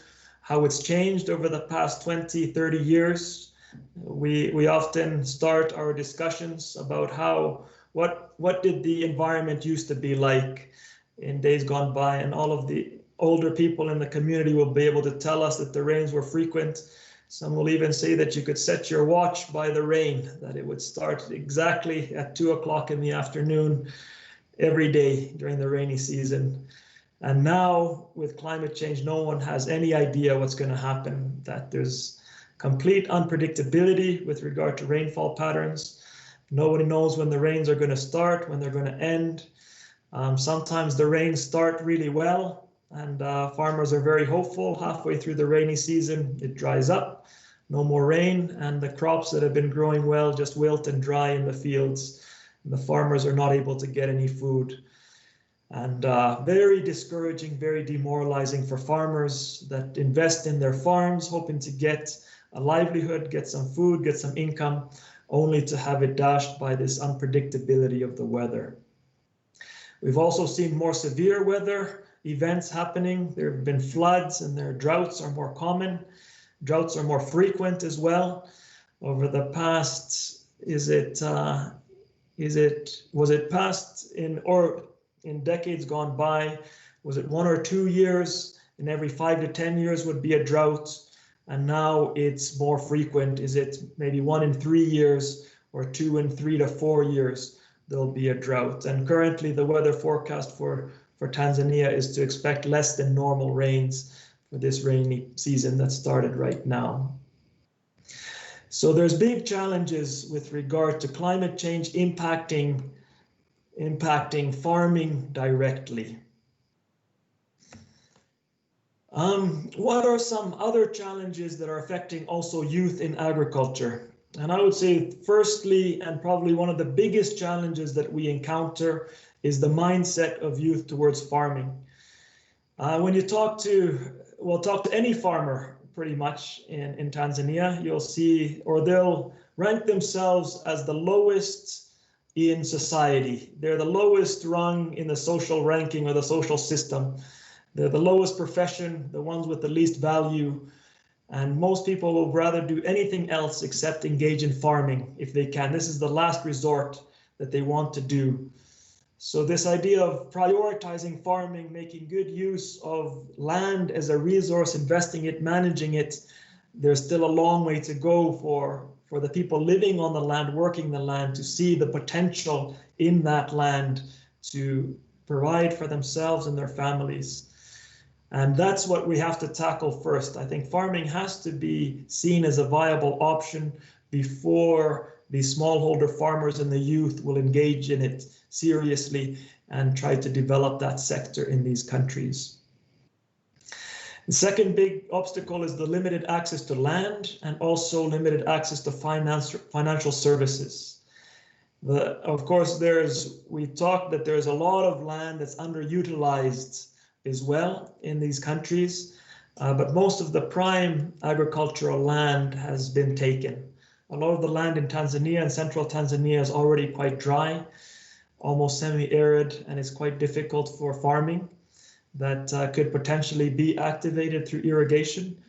how it's changed over the past 20, 30 years. We often start our discussions about what did the environment used to be like in days gone by, and all of the older people in the community will be able to tell us that the rains were frequent. Some will even say that you could set your watch by the rain, that it would start exactly at 2 o'clock in the afternoon every day during the rainy season. And now with climate change, no one has any idea what's going to happen, that there's complete unpredictability with regard to rainfall patterns. Nobody knows when the rains are going to start, when they're going to end. Sometimes the rains start really well and farmers are very hopeful. Halfway through the rainy season, it dries up, no more rain, and the crops that have been growing well just wilt and dry in the fields. And the farmers are not able to get any food. And very discouraging, very demoralizing for farmers that invest in their farms, hoping to get a livelihood, get some food, get some income, only to have it dashed by this unpredictability of the weather. We've also seen more severe weather events happening. There have been floods and their droughts are more common. Droughts are more frequent as well. Over the past, in decades gone by, was it 1 or 2 years? In every 5 to 10 years would be a drought. And now it's more frequent. Is it maybe 1 in 3 years or 2 in 3 to 4 years? There'll be a drought. And currently the weather forecast for Tanzania is to expect less than normal rains for this rainy season that started right now. So there's big challenges with regard to climate change impacting farming directly. What are some other challenges that are affecting also youth in agriculture? And I would say firstly, and probably one of the biggest challenges that we encounter is the mindset of youth towards farming. When you talk to any farmer pretty much in Tanzania, you'll see, or they'll rank themselves as the lowest in society. They're the lowest rung in the social ranking or the social system. They're the lowest profession, the ones with the least value. And most people will rather do anything else except engage in farming if they can. This is the last resort that they want to do. So this idea of prioritizing farming, making good use of land as a resource, investing it, managing it, there's still a long way to go for the people living on the land, working the land, to see the potential in that land to provide for themselves and their families. And that's what we have to tackle first. I think farming has to be seen as a viable option before the smallholder farmers and the youth will engage in it seriously and try to develop that sector in these countries. The second big obstacle is the limited access to land and also limited access to financial services. Of course, we talked that there's a lot of land that's underutilized as well in these countries, but most of the prime agricultural land has been taken. A lot of the land in Tanzania and central Tanzania is already quite dry, almost semi-arid, and it's quite difficult for farming. That could potentially be activated through irrigation.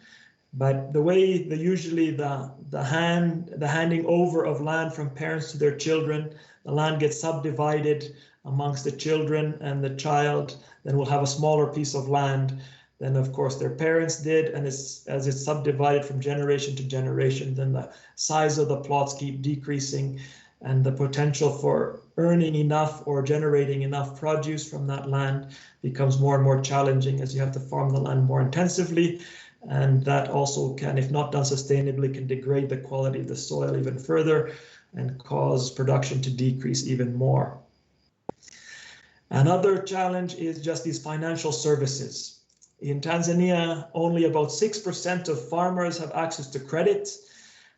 But the way usually the handing over of land from parents to their children, the land gets subdivided amongst the children, and the child then will have a smaller piece of land than of course their parents did. And as it's subdivided from generation to generation, then the size of the plots keep decreasing, and the potential for earning enough or generating enough produce from that land becomes more and more challenging as you have to farm the land more intensively. And that also can, if not done sustainably, can degrade the quality of the soil even further and cause production to decrease even more. Another challenge is just these financial services. In Tanzania, only about 6% of farmers have access to credit,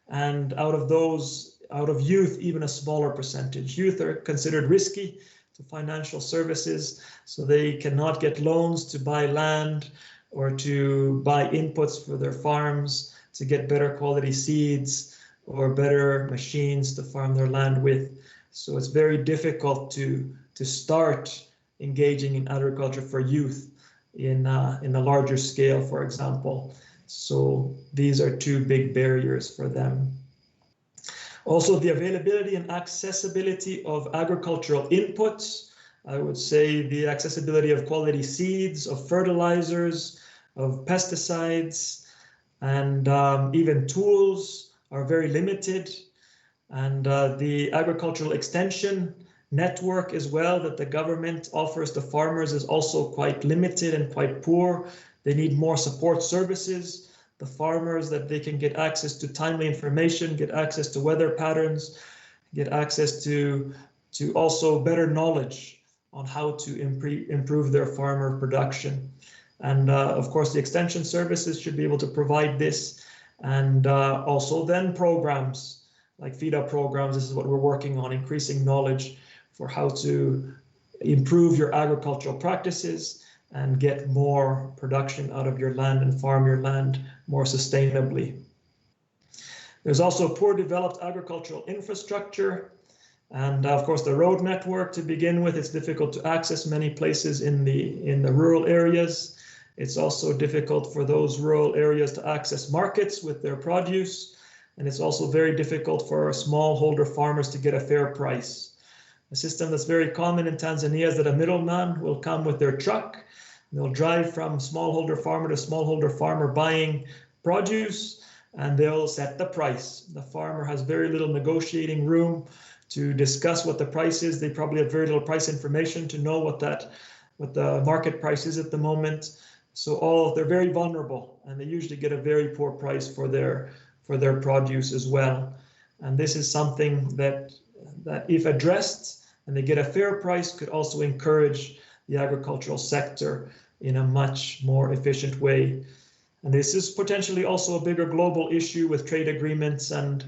and out of youth, even a smaller percentage. Youth are considered risky to financial services, so they cannot get loans to buy land or to buy inputs for their farms, to get better quality seeds or better machines to farm their land with. So it's very difficult to start engaging in agriculture for youth in a larger scale, for example. So these are two big barriers for them. Also, the availability and accessibility of agricultural inputs. I would say the accessibility of quality seeds, of fertilizers, of pesticides, and even tools are very limited. And the agricultural extension network as well that the government offers to farmers is also quite limited and quite poor. They need more support services. The farmers, that they can get access to timely information, get access to weather patterns, get access to also better knowledge on how to improve their farmer production. And of course, the extension services should be able to provide this. And also then programs like Fida programs, this is what we're working on, increasing knowledge for how to improve your agricultural practices and get more production out of your land and farm your land more sustainably. There's also poor developed agricultural infrastructure. And of course, the road network to begin with, it's difficult to access many places in the rural areas. It's also difficult for those rural areas to access markets with their produce. And it's also very difficult for smallholder farmers to get a fair price. A system that's very common in Tanzania is that a middleman will come with their truck. They'll drive from smallholder farmer to smallholder farmer buying produce, and they'll set the price. The farmer has very little negotiating room to discuss what the price is. They probably have very little price information to know what the market price is at the moment. So they're very vulnerable, and they usually get a very poor price for their produce as well. And this is something that if addressed and they get a fair price, could also encourage the agricultural sector in a much more efficient way. And this is potentially also a bigger global issue with trade agreements and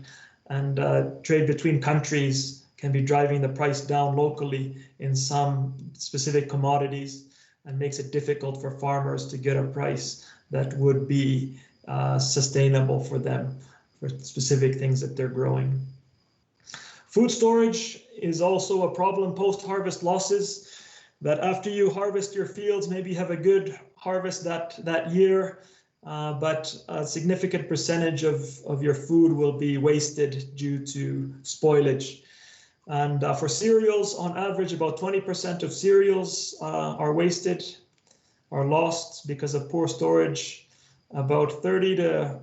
trade between countries can be driving the price down locally in some specific commodities and makes it difficult for farmers to get a price that would be sustainable for them for specific things that they're growing. Food storage is also a problem, post-harvest losses, that after you harvest your fields, maybe you have a good harvest that year, but a significant percentage of your food will be wasted due to spoilage. And for cereals, on average, about 20% of cereals are wasted, are lost because of poor storage. About 30%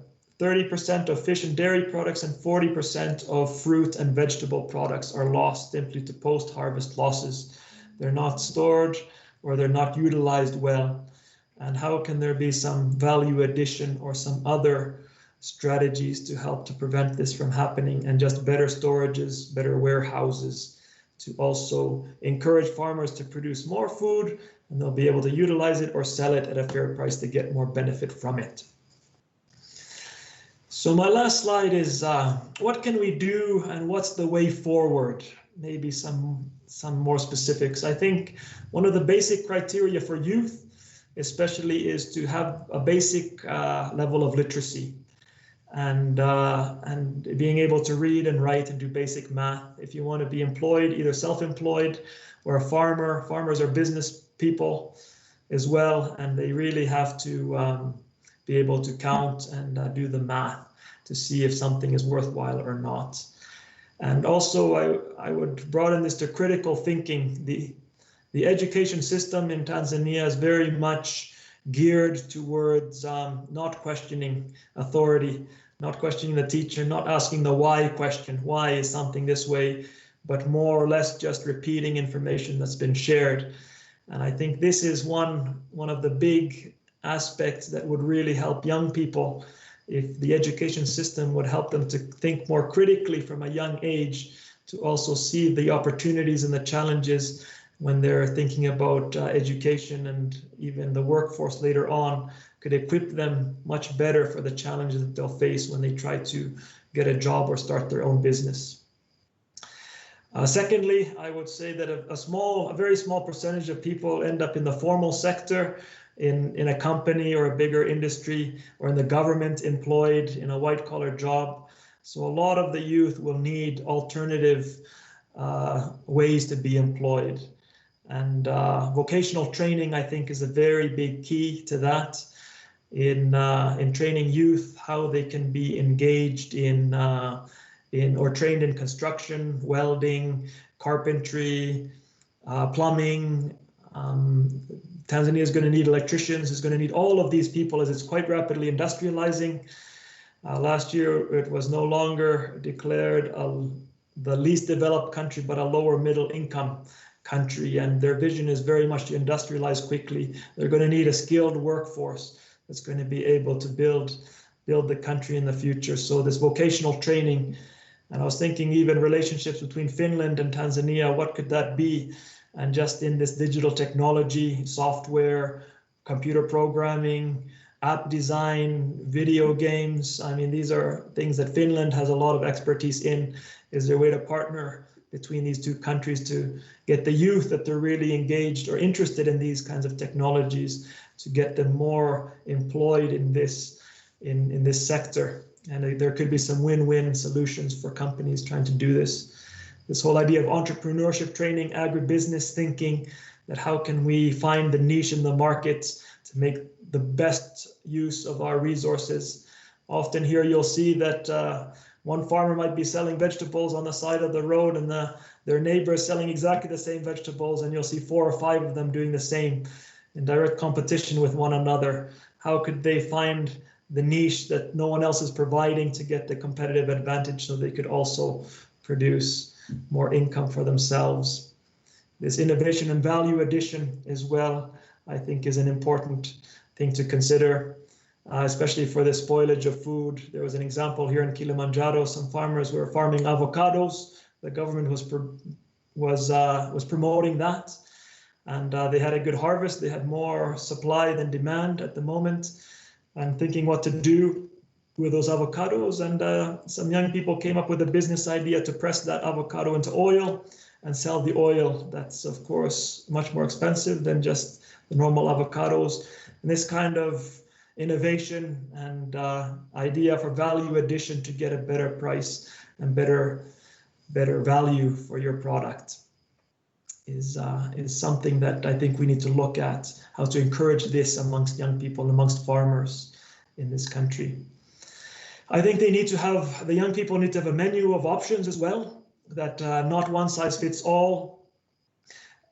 of fish and dairy products and 40% of fruit and vegetable products are lost simply to post-harvest losses. They're not stored or they're not utilized well. And how can there be some value addition or some other strategies to help to prevent this from happening, and just better storages, better warehouses to also encourage farmers to produce more food, and they'll be able to utilize it or sell it at a fair price to get more benefit from it. So my last slide is what can we do and what's the way forward? Maybe some more specifics. I think one of the basic criteria for youth especially is to have a basic level of literacy and being able to read and write and do basic math. If you want to be employed, either self-employed or a farmer, farmers are business people as well, and they really have to be able to count and do the math to see if something is worthwhile or not. And also I would broaden this to critical thinking. The education system in Tanzania is very much geared towards not questioning authority, not questioning the teacher, not asking the why question, why is something this way, but more or less just repeating information that's been shared. And I think this is one of the big aspects that would really help young people, if the education system would help them to think more critically from a young age, to also see the opportunities and the challenges when they're thinking about education, and even the workforce later on could equip them much better for the challenges that they'll face when they try to get a job or start their own business. Secondly, I would say that a very small percentage of people end up in the formal sector, in a company or a bigger industry, or in the government, employed in a white-collar job. So a lot of the youth will need alternative ways to be employed. And vocational training, I think, is a very big key to that, in training youth how they can be engaged in or trained in construction, welding, carpentry, plumbing. Tanzania is going to need electricians, is going to need all of these people as it's quite rapidly industrializing. Last year, it was no longer declared the least developed country, but a lower middle income country. And their vision is very much to industrialize quickly. They're going to need a skilled workforce that's going to be able to build the country in the future. So this vocational training, and I was thinking even relationships between Finland and Tanzania, what could that be? And just in this digital technology, software, computer programming, app design, video games. I mean, these are things that Finland has a lot of expertise in. Is there a way to partner between these two countries to get the youth that they're really engaged or interested in these kinds of technologies, to get them more employed in this sector? And there could be some win-win solutions for companies trying to do this. This whole idea of entrepreneurship training, agribusiness thinking, that how can we find the niche in the market to make the best use of our resources. Often here you'll see that one farmer might be selling vegetables on the side of the road, and their neighbor is selling exactly the same vegetables, and you'll see 4 or 5 of them doing the same in direct competition with one another. How could they find the niche that no one else is providing to get the competitive advantage so they could also produce more income for themselves? This innovation and value addition as well, I think, is an important thing to consider, especially for the spoilage of food. There was an example here in Kilimanjaro. Some farmers were farming avocados. The government was promoting that, and they had a good harvest. They had more supply than demand at the moment, and thinking what to do with those avocados. And some young people came up with a business idea to press that avocado into oil and sell the oil. That's, of course, much more expensive than just the normal avocados. And this kind of innovation and idea for value addition to get a better price and better value for your product is something that I think we need to look at, how to encourage this amongst young people and amongst farmers in this country. I think the young people need to have a menu of options as well. that not one size fits all.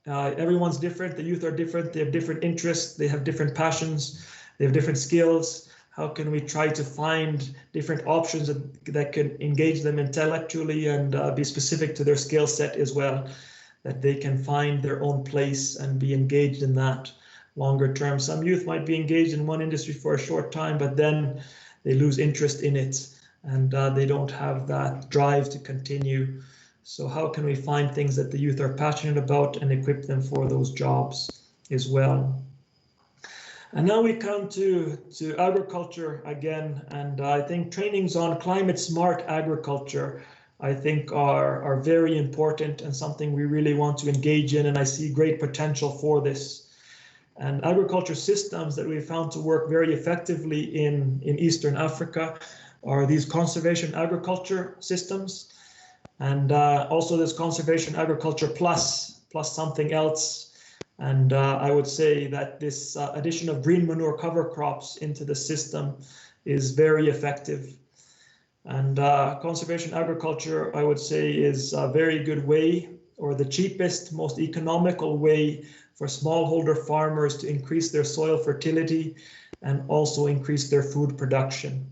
Everyone's different. The youth are different. They have different interests. They have different passions. They have different skills. How can we try to find different options that can engage them intellectually and be specific to their skill set as well, that they can find their own place and be engaged in that longer term. Some youth might be engaged in one industry for a short time, but then they lose interest in it and they don't have that drive to continue. So how can we find things that the youth are passionate about and equip them for those jobs as well? And now we come to agriculture again, and I think trainings on climate smart agriculture, I think are very important and something we really want to engage in, and I see great potential for this. And agriculture systems that we found to work very effectively in Eastern Africa are these conservation agriculture systems, and also this conservation agriculture plus something else. And I would say that this addition of green manure cover crops into the system is very effective. And conservation agriculture, I would say, is a very good way, or the cheapest, most economical way for smallholder farmers to increase their soil fertility and also increase their food production.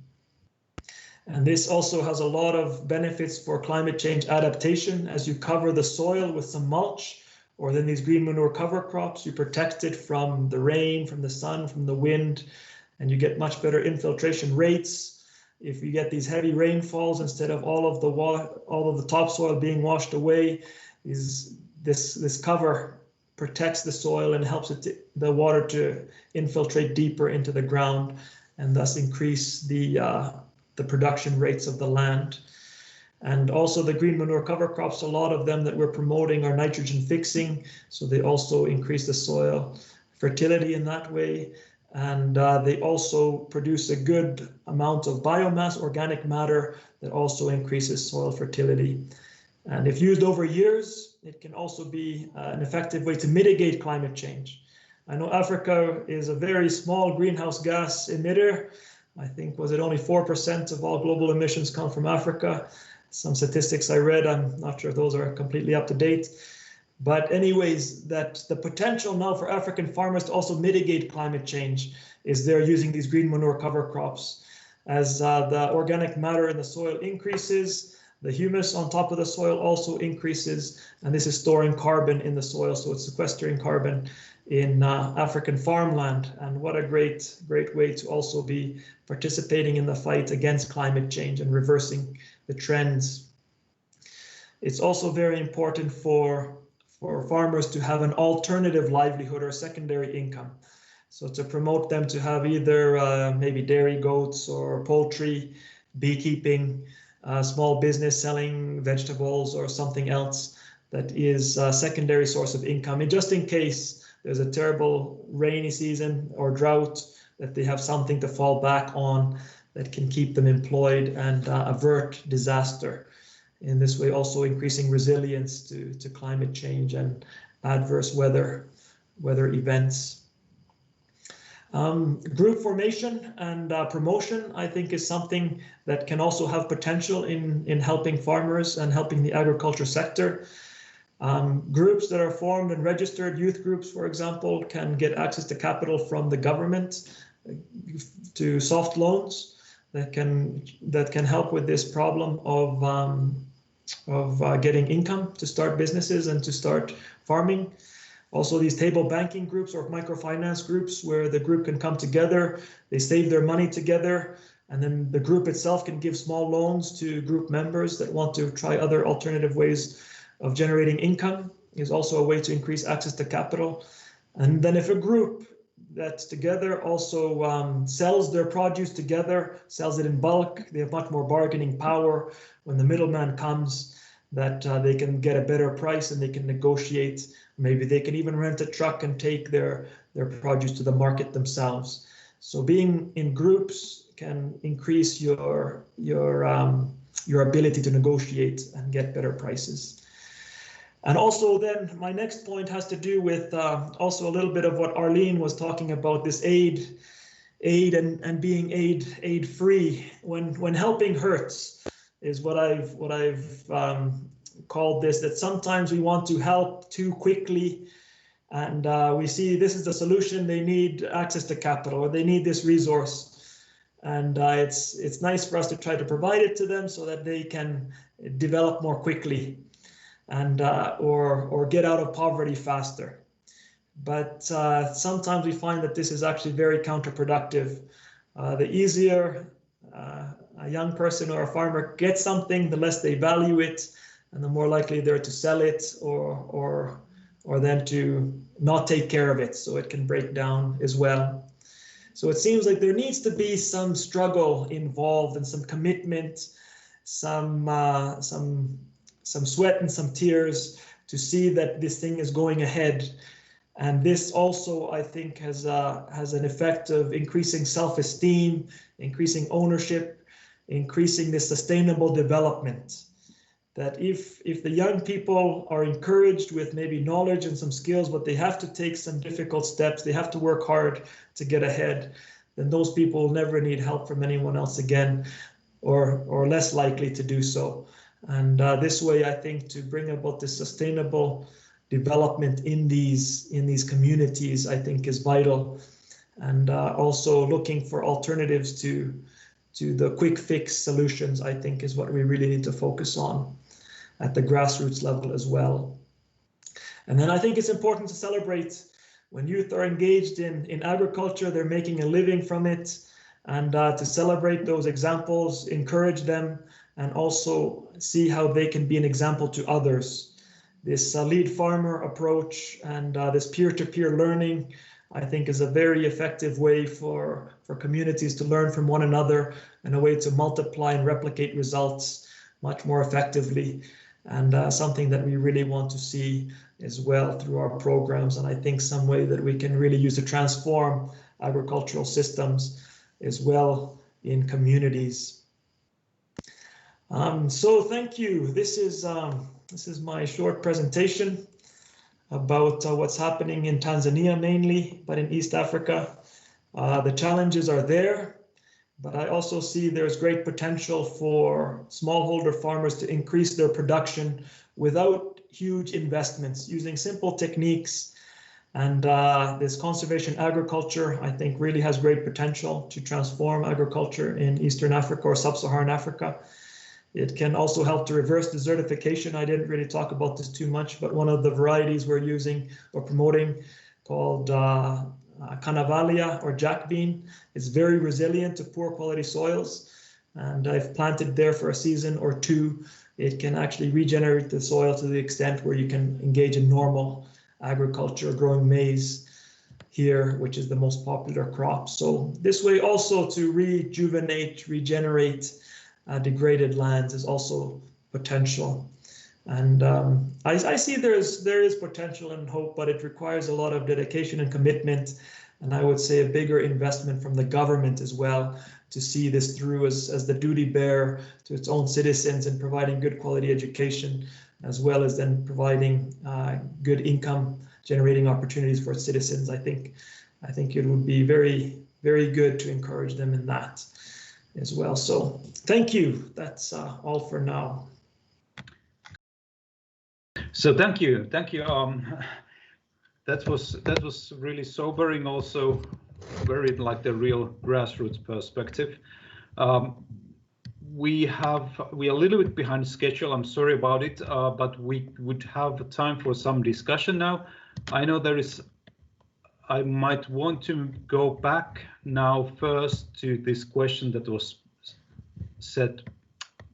And this also has a lot of benefits for climate change adaptation. As you cover the soil with some mulch, or then these green manure cover crops, you protect it from the rain, from the sun, from the wind, and you get much better infiltration rates. If you get these heavy rainfalls, instead of all of the topsoil being washed away, this cover protects the soil and helps the water to infiltrate deeper into the ground and thus increase the production rates of the land. And also the green manure cover crops, a lot of them that we're promoting are nitrogen fixing, so they also increase the soil fertility in that way. And they also produce a good amount of biomass, organic matter, that also increases soil fertility. And if used over years, it can also be an effective way to mitigate climate change. I know Africa is a very small greenhouse gas emitter. I think, was it only 4% of all global emissions come from Africa? Some statistics I read, I'm not sure those are completely up to date. But anyways, that the potential now for African farmers to also mitigate climate change is they're using these green manure cover crops. As the organic matter in the soil increases, the humus on top of the soil also increases, and this is storing carbon in the soil, so it's sequestering carbon in African farmland. And what a great way to also be participating in the fight against climate change and reversing the trends. It's also very important for farmers to have an alternative livelihood or secondary income. So to promote them to have either maybe dairy goats or poultry, beekeeping, small business selling vegetables or something else that is a secondary source of income. And just in case there's a terrible rainy season or drought, that they have something to fall back on that can keep them employed and avert disaster. In this way, also increasing resilience to climate change and adverse weather events. Group formation and promotion, I think, is something that can also have potential in helping farmers and helping the agriculture sector. Groups that are formed and registered, youth groups, for example, can get access to capital from the government to soft loans that can help with this problem of getting income to start businesses and to start farming. Also, these table banking groups or microfinance groups where the group can come together, they save their money together, and then the group itself can give small loans to group members that want to try other alternative ways of generating income, is also a way to increase access to capital. And then if a group that's together also sells their produce together, sells it in bulk, they have much more bargaining power when the middleman comes, that they can get a better price and they can negotiate. Maybe they can even rent a truck and take their produce to the market themselves. So being in groups can increase your ability to negotiate and get better prices. And also then my next point has to do with also a little bit of what Arleen was talking about, this aid and being aid free when helping hurts is what I've called this, that sometimes we want to help too quickly, and we see this is the solution. They need access to capital, or they need this resource, and it's nice for us to try to provide it to them so that they can develop more quickly, and or get out of poverty faster. But sometimes we find that this is actually very counterproductive. The easier a young person or a farmer gets something, the less they value it, and the more likely they're to sell it or then to not take care of it, so it can break down as well. So it seems like there needs to be some struggle involved and some commitment, some sweat and some tears to see that this thing is going ahead. And this also, I think, has an effect of increasing self-esteem, increasing ownership, increasing the sustainable development. That if the young people are encouraged with maybe knowledge and some skills, but they have to take some difficult steps, they have to work hard to get ahead, then those people will never need help from anyone else again, or less likely to do so. And this way, I think, to bring about this sustainable development in these communities, I think, is vital. And also looking for alternatives to the quick fix solutions, I think, is what we really need to focus on at the grassroots level as well. And then I think it's important to celebrate when youth are engaged in agriculture, they're making a living from it, and to celebrate those examples, encourage them, and also see how they can be an example to others. This lead farmer approach and this peer-to-peer learning, I think, is a very effective way for communities to learn from one another, and a way to multiply and replicate results much more effectively, and something that we really want to see as well through our programs. And I think some way that we can really use to transform agricultural systems as well in communities. So thank you. This is my short presentation about what's happening in Tanzania mainly, but in East Africa. The challenges are there, but I also see there's great potential for smallholder farmers to increase their production without huge investments, using simple techniques. And this conservation agriculture, I think, really has great potential to transform agriculture in Eastern Africa or Sub-Saharan Africa. It can also help to reverse desertification. I didn't really talk about this too much, but one of the varieties we're using or promoting, called Canavalia or jack bean, is very resilient to poor quality soils. And I've planted there for a season or two. It can actually regenerate the soil to the extent where you can engage in normal agriculture, growing maize here, which is the most popular crop. So this way also to rejuvenate, regenerate degraded lands is also potential. And I see there is potential and hope, but it requires a lot of dedication and commitment, and I would say a bigger investment from the government as well, to see this through as the duty bearer to its own citizens, and providing good quality education, as well as then providing good income generating opportunities for its citizens. I think it would be very, very good to encourage them in that as well. So thank you. That's all for now. So thank you. That was really sobering, also very like the real grassroots perspective. We are a little bit behind schedule. I'm sorry about it, but we would have time for some discussion now. I know I might want to go back now first to this question that was said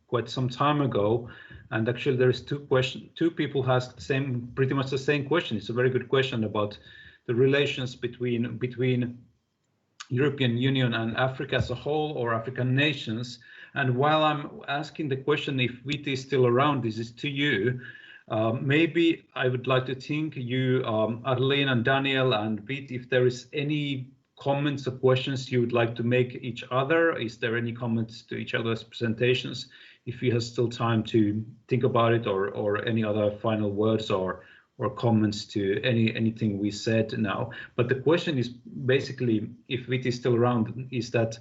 quite some time ago, and actually there is two people asked pretty much the same question. It's a very good question about the relations between European Union and Africa as a whole, or African nations. And while I'm asking the question if Viti is still around, this is to you. Maybe I would like to think you, Arleen and Daniel and Viti, if there is any comments or questions you would like to make each other. Is there any comments to each other's presentations? If you have still time to think about it, or any other final words or comments to anything we said now. But the question is basically, if Viti is still around, is that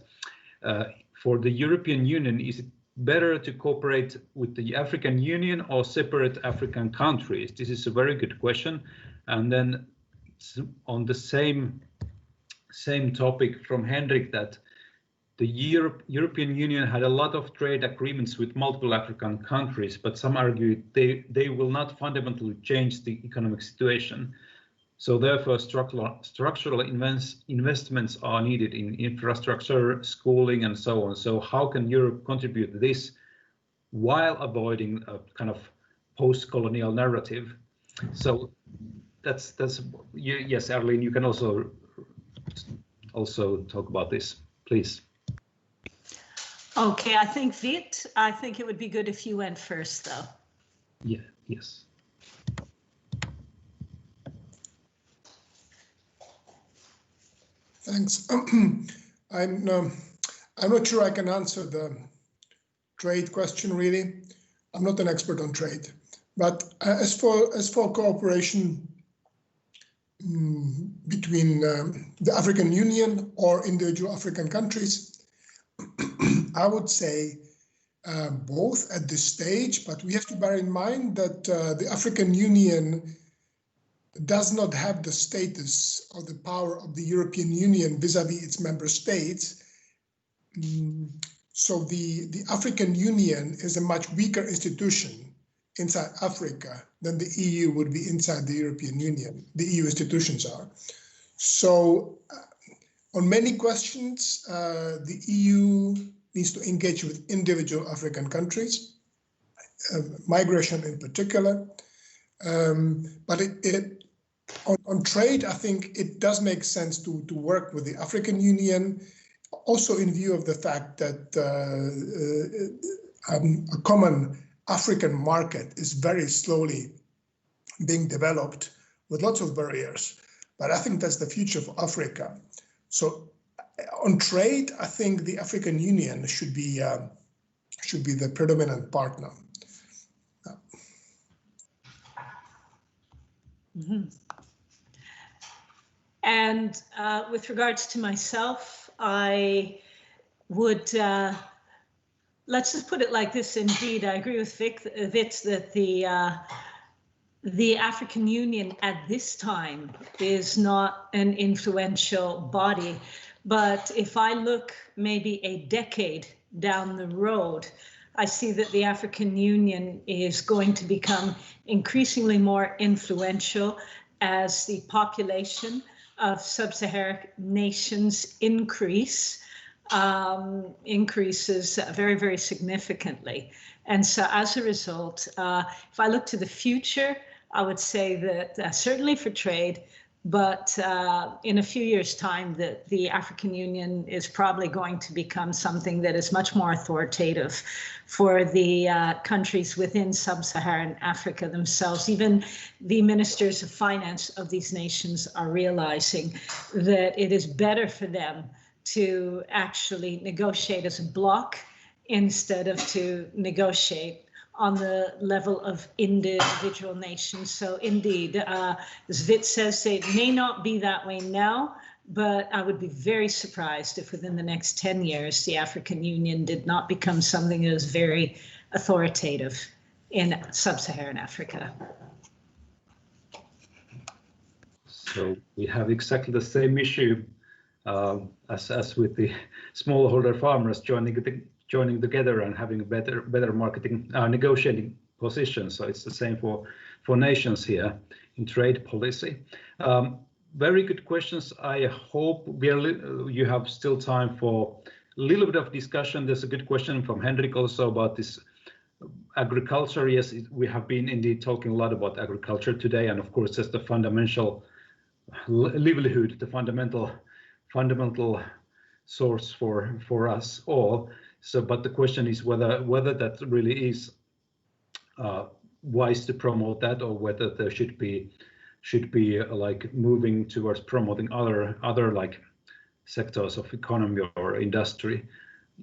for the European Union, is it better to cooperate with the African Union or separate African countries? This is a very good question. And then on the same topic from Henrik, that the European Union had a lot of trade agreements with multiple African countries, but some argue they will not fundamentally change the economic situation. So therefore, structural investments are needed in infrastructure, schooling, and so on. So how can Europe contribute to this while avoiding a kind of post-colonial narrative? So that's yes, Arleen, you can also talk about this, please. Okay, I think it would be good if you went first, though. Yeah. Yes. Thanks. I'm not sure I can answer the trade question really. I'm not an expert on trade, but as for cooperation between the African Union or individual African countries, I would say both at this stage, but we have to bear in mind that the African Union does not have the status or the power of the European Union vis-à-vis its member states. So the African Union is a much weaker institution inside Africa than the EU would be inside the European Union. The EU institutions are. So on many questions, the EU needs to engage with individual African countries, migration in particular. But on trade, I think it does make sense to work with the African Union, also in view of the fact that a common African market is very slowly being developed with lots of barriers. But I think that's the future for Africa. So on trade, I think the African Union should be the predominant partner. Mm-hmm. And with regards to myself, I would, let's just put it like this. Indeed, I agree with Vits that the African Union at this time is not an influential body. But if I look maybe a decade down the road, I see that the African Union is going to become increasingly more influential as the population of sub-Saharan nations increases very, very significantly. And so as a result, if I look to the future, I would say that certainly for trade, but in a few years' time, that the African Union is probably going to become something that is much more authoritative for the countries within sub-Saharan Africa themselves. Even the ministers of finance of these nations are realizing that it is better for them to actually negotiate as a bloc instead of to negotiate on the level of individual nations. So indeed, as Vit says, it may not be that way now, but I would be very surprised if within the next 10 years, the African Union did not become something that is very authoritative in sub-Saharan Africa. So we have exactly the same issue as with the smallholder farmers joining together and having a better marketing negotiating position. So it's the same for nations here in trade policy. Very good questions. I hope you have still time for a little bit of discussion. There's a good question from Henrik also about this agriculture. Yes, we have been indeed talking a lot about agriculture today, and of course that's the fundamental livelihood, the fundamental source for us all. So, but the question is whether that really is wise to promote that, or whether there should be like moving towards promoting other like sectors of economy or industry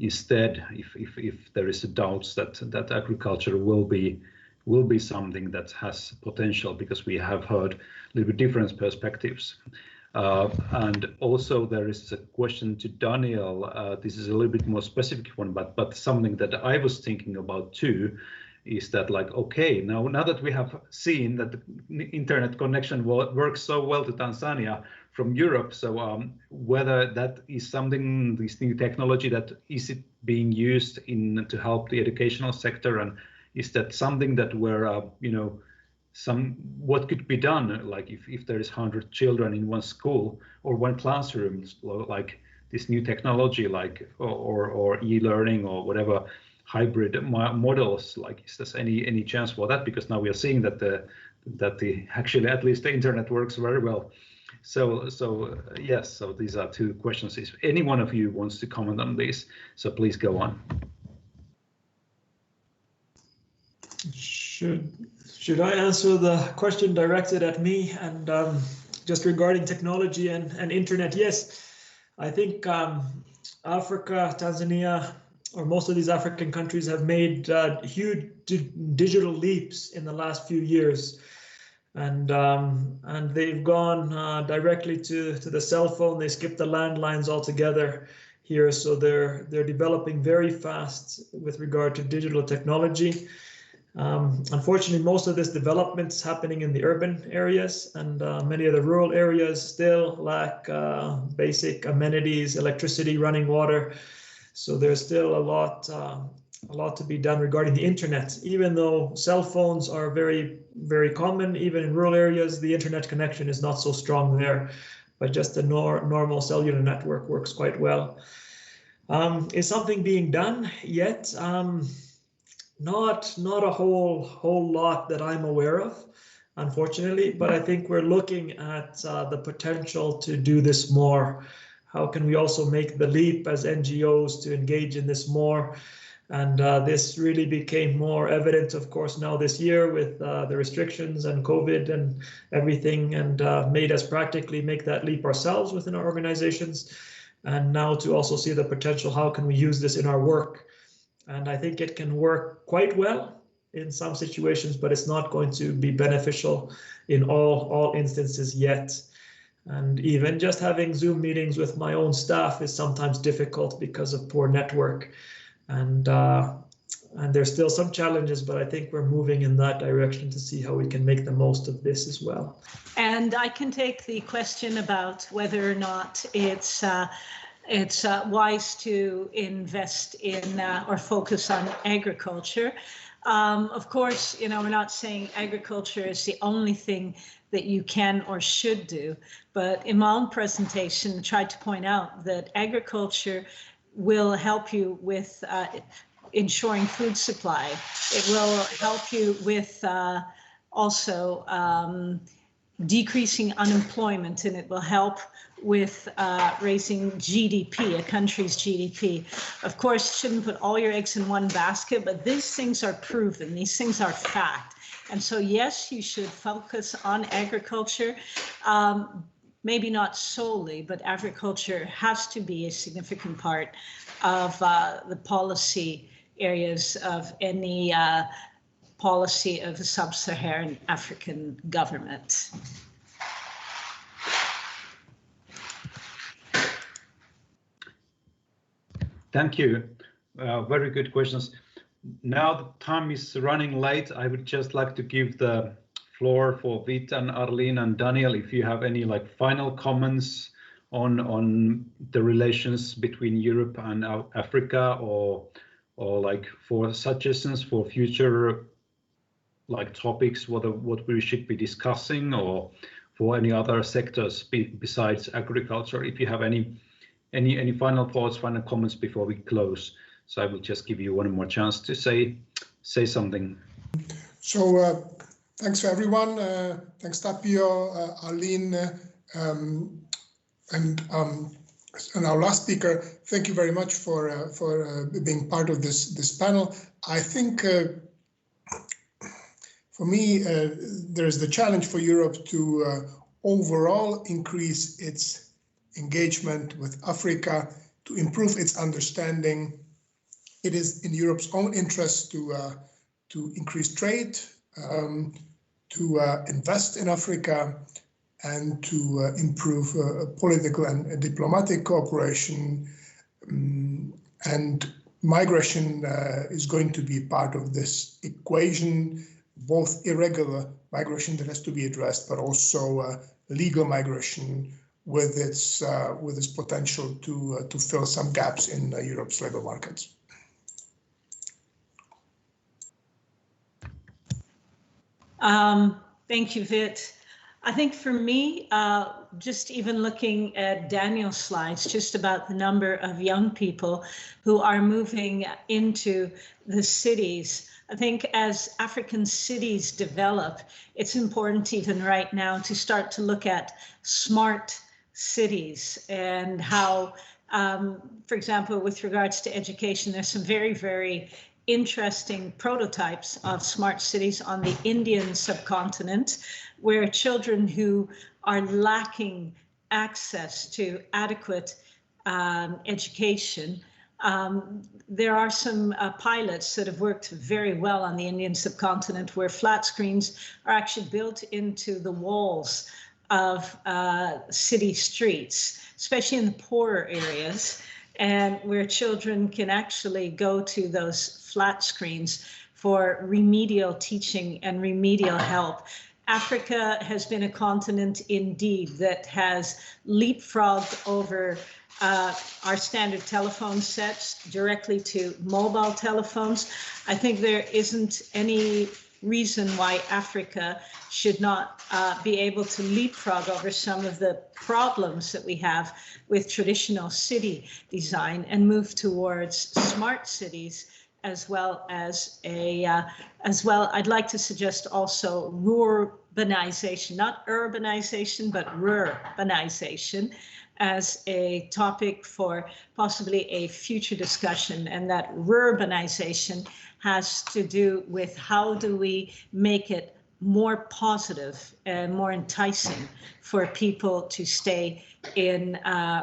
instead. If there is a doubt that agriculture will be something that has potential, because we have heard a little bit different perspectives. And also there is a question to Daniel. This is a little bit more specific one, but something that I was thinking about too, is that like, okay, now that we have seen that the internet connection works so well to Tanzania from Europe, so whether that is something, this new technology, that is it being used to help the educational sector, and is that something that where what could be done, like if there is 100 children in one school or one classroom, like this new technology, like or e-learning or whatever hybrid models, like is there any chance for that? Because now we are seeing that the actually at least the internet works very well. So yes, so these are two questions. If any one of you wants to comment on this, so please go on. Should I answer the question directed at me? And just regarding technology and internet, yes, I think Africa, Tanzania, or most of these African countries have made huge digital leaps in the last few years, and they've gone directly to the cell phone. They skipped the landlines altogether here, so they're developing very fast with regard to digital technology. Unfortunately, most of this development is happening in the urban areas, and many of the rural areas still lack basic amenities, electricity, running water. So there's still a lot to be done regarding the internet. Even though cell phones are very, very common, even in rural areas, the internet connection is not so strong there, but just the normal cellular network works quite well. Is something being done yet? Not a whole lot that I'm aware of, unfortunately, but I think we're looking at the potential to do this more. How can we also make the leap as NGOs to engage in this more? And this really became more evident, of course, now this year with the restrictions and COVID and everything, and made us practically make that leap ourselves within our organizations. And now to also see the potential, how can we use this in our work? And I think it can work quite well in some situations, but it's not going to be beneficial in all instances yet. And even just having Zoom meetings with my own staff is sometimes difficult because of poor network. And there's still some challenges, but I think we're moving in that direction to see how we can make the most of this as well. And I can take the question about whether or not it's wise to invest in or focus on agriculture. Of course, we're not saying agriculture is the only thing that you can or should do, but in my own presentation, I tried to point out that agriculture will help you with ensuring food supply. It will help you with also decreasing unemployment, and it will help with raising GDP, a country's GDP. Of course, you shouldn't put all your eggs in one basket, but these things are proven, these things are fact. And so, yes, you should focus on agriculture, maybe not solely, but agriculture has to be a significant part of the policy areas of any policy of a sub-Saharan African government. Thank you. Very good questions. Now the time is running late. I would just like to give the floor for Fida and Arleen and Daniel, if you have any final comments on the relations between Europe and Africa, or for suggestions for future topics, what we should be discussing, or for any other sectors besides agriculture. If you have any final thoughts, final comments before we close. So I will just give you one more chance to say something. So thanks for everyone. Thanks Tapio, Arleen, and our last speaker. Thank you very much for being part of this panel. I think for me, there's the challenge for Europe to overall increase its engagement with Africa, to improve its understanding. It is in Europe's own interest to increase trade, to invest in Africa, and to improve political and diplomatic cooperation. And migration is going to be part of this equation, both irregular migration that has to be addressed, but also legal migration with its potential to fill some gaps in Europe's labor markets. Thank you, Vit. I think for me, just even looking at Daniel's slides, just about the number of young people who are moving into the cities. I think as African cities develop, it's important even right now to start to look at smart cities and how, for example, with regards to education, there's some very, very interesting prototypes of smart cities on the Indian subcontinent, where children who are lacking access to adequate education, there are some pilots that have worked very well on the Indian subcontinent, where flat screens are actually built into the walls of city streets, especially in the poorer areas, and where children can actually go to those flat screens for remedial teaching and remedial help. Africa has been a continent indeed that has leapfrogged over our standard telephone sets directly to mobile telephones. I think there isn't any reason why Africa should not be able to leapfrog over some of the problems that we have with traditional city design and move towards smart cities, as well as I'd like to suggest also rurbanization, not urbanization, but rurbanization as a topic for possibly a future discussion. And that rurbanization has to do with how do we make it more positive and more enticing for people to stay in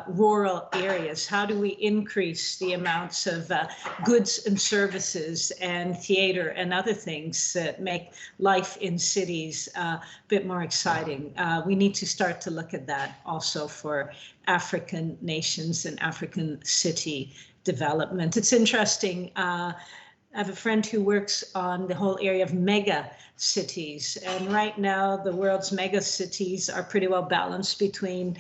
rural areas? How do we increase the amounts of goods and services and theater and other things that make life in cities a bit more exciting? We need to start to look at that also for African nations and African city development. It's interesting. I have a friend who works on the whole area of mega cities, and right now the world's mega cities are pretty well balanced between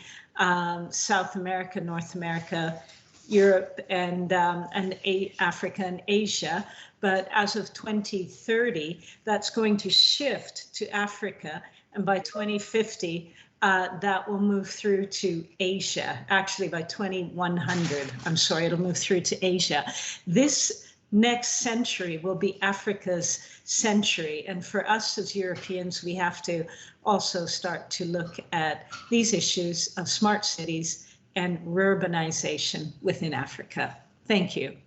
South America, North America, Europe, and Africa and Asia. But as of 2030, that's going to shift to Africa, and by 2050, that will move through to Asia. Actually, by 2100, I'm sorry, it'll move through to Asia. This next century will be Africa's century. And for us as Europeans, we have to also start to look at these issues of smart cities and urbanization within Africa. Thank you.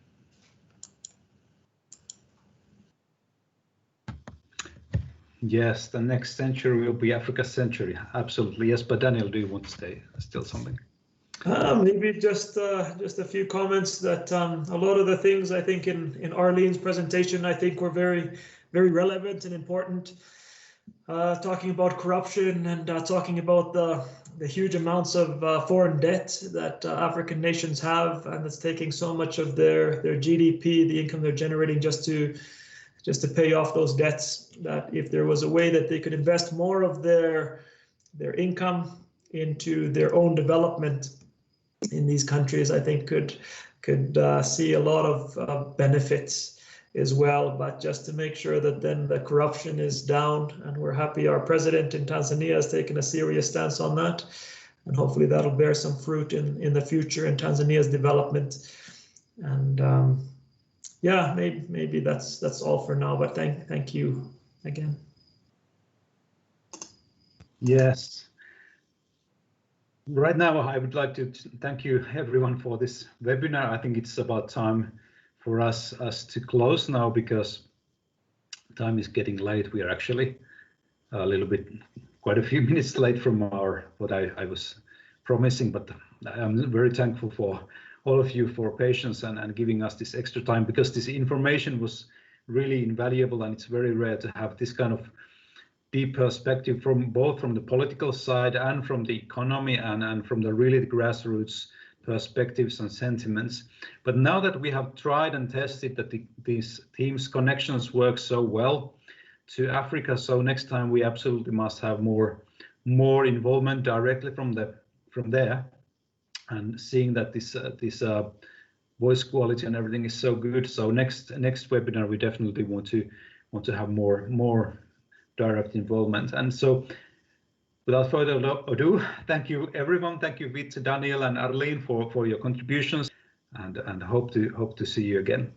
Yes, the next century will be Africa's century. Absolutely. Yes, but Daniel, do you want to say still something? Maybe just a few comments that a lot of the things I think in Arleen's presentation, I think were very, very relevant and important. Talking about corruption and talking about the huge amounts of foreign debt that African nations have, and it's taking so much of their GDP, the income they're generating, just to pay off those debts. That if there was a way that they could invest more of their income into their own development in these countries, I think could see a lot of benefits as well. But just to make sure that then the corruption is down, and we're happy our president in Tanzania has taken a serious stance on that, and hopefully that'll bear some fruit in the future in Tanzania's development. And yeah, maybe that's all for now. But thank you again. Yes. Right now, I would like to thank you everyone for this webinar. I think it's about time for us to close now, because time is getting late. We are actually a little bit, quite a few minutes late from what I was promising, but I'm very thankful for all of you for patience and giving us this extra time, because this information was really invaluable, and it's very rare to have this kind of deep perspective from both from the political side and from the economy and from the really grassroots perspectives and sentiments. But now that we have tried and tested that these teams connections work so well to Africa, so next time we absolutely must have more involvement directly from there, and seeing that this voice quality and everything is so good. So next webinar we definitely want to have more direct involvement. And so without further ado, thank you everyone. Thank you Fida, Daniel and Arleen for your contributions, and hope to see you again.